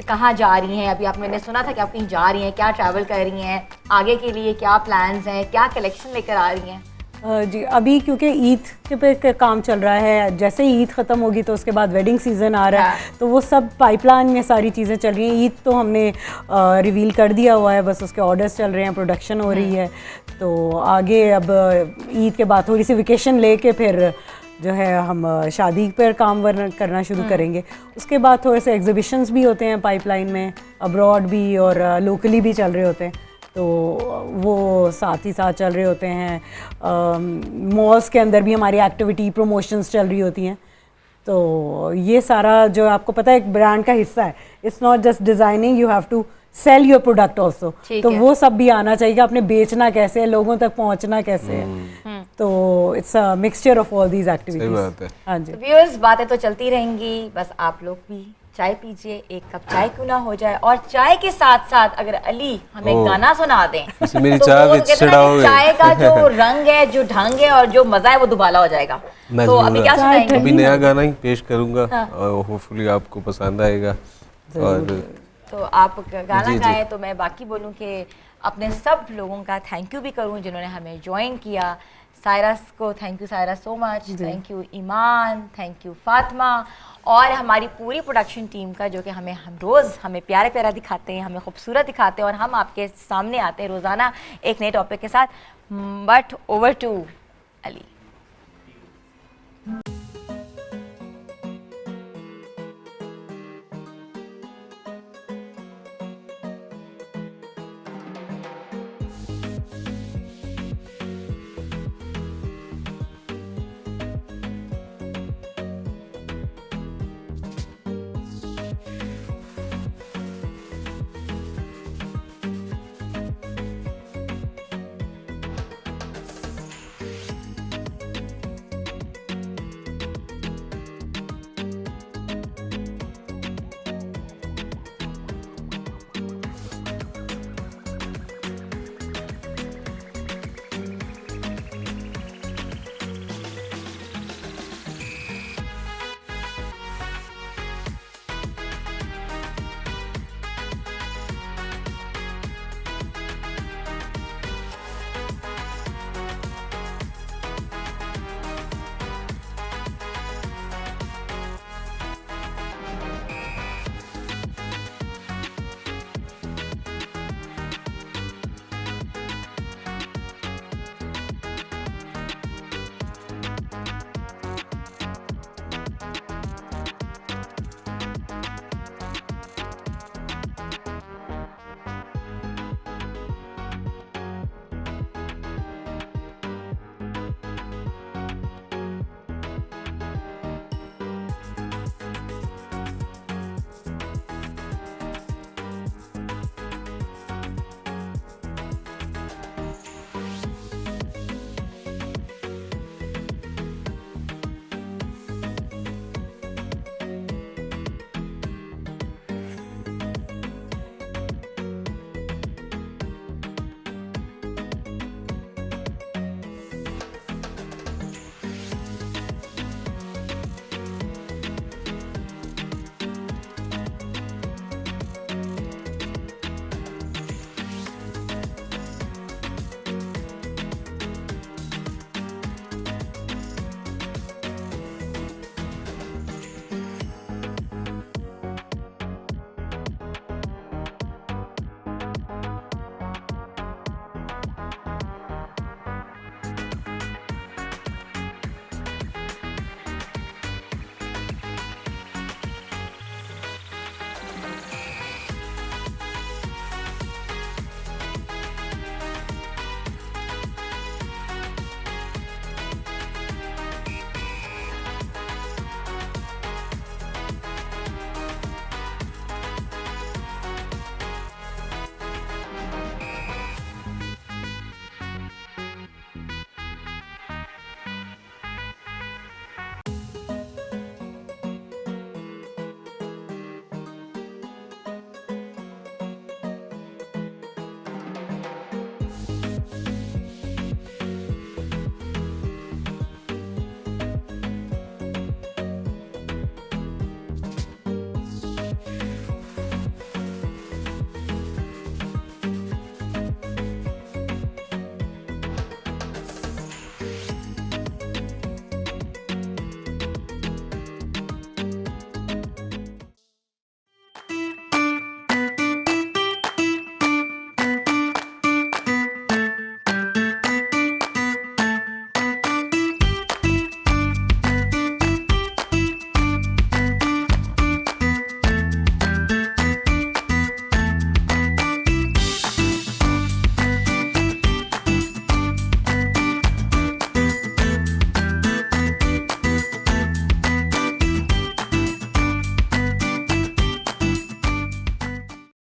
कहाँ जा रही हैं? अभी मैंने सुना था कि आप कहीं जा रही हैं, क्या ट्रैवल कर रही हैं, आगे के लिए क्या प्लान्स हैं, क्या कलेक्शन लेकर आ रही हैं? जी, अभी क्योंकि ईद के पे काम चल रहा है, जैसे ही ईद ख़त्म होगी तो उसके बाद वेडिंग सीज़न आ रहा है, तो वो सब पाइपलाइन में सारी चीज़ें चल रही हैं। ईद तो हमने रिवील कर दिया हुआ है, बस उसके ऑर्डर्स चल रहे हैं, प्रोडक्शन हो रही है। तो आगे अब ईद के बाद थोड़ी सी वेकेशन लेके फिर जो है हम शादी पर काम करना शुरू करेंगे। उसके बाद थोड़े से एग्जीबिशंस भी होते हैं पाइपलाइन में, अब्रॉड भी और लोकली भी चल रहे होते हैं, तो वो साथ ही साथ चल रहे होते हैं। मॉल्स के अंदर भी हमारी एक्टिविटी प्रमोशंस चल रही होती हैं। तो ये सारा जो आपको पता है एक ब्रांड का हिस्सा है, it's not just designing, you have to sell your product also. तो वो सब भी आना चाहिए, आपने बेचना कैसे है, लोगों तक पहुंचना कैसे है। तो it's a mixture of all these activities. सही बात है। हाँ जी, व्यूअर्स, बातें तो चलती रहेंगी, बस आप लोग भी चाय पीजिए, एक कप चाय क्यों ना हो जाए, और चाय के साथ साथ अगर अली हमें ओह। गाना सुना दें इससे मेरी तो चाय वो भी कहते हैं ना कि चढ़ाओगे। चाय का जो रंग है, जो ढंग है और जो मजा है वो दुबाला हो जाएगा। मैं तो जरूर अभी क्या सुनाएंगे? अभी नया गाना ही पेश करूंगा हाँ। और होपफुली आपको पसंद आएगा। और तो आप गाना जी, जी। गाएं तो मैं बाकी बोलूं कि अपने सब लोगों का थैंक यू भी करूं जिन्होंने हमें ज्वाइन किया। सायरस को thank you Saira so much, thank you Iman, thank you Fatima, और हमारी पूरी प्रोडक्शन टीम का जो कि हम रोज़ हमें प्यारे प्यारा दिखाते हैं, हमें खूबसूरत दिखाते हैं और हम आपके सामने आते हैं रोज़ाना एक नए टॉपिक के साथ। But over to Ali.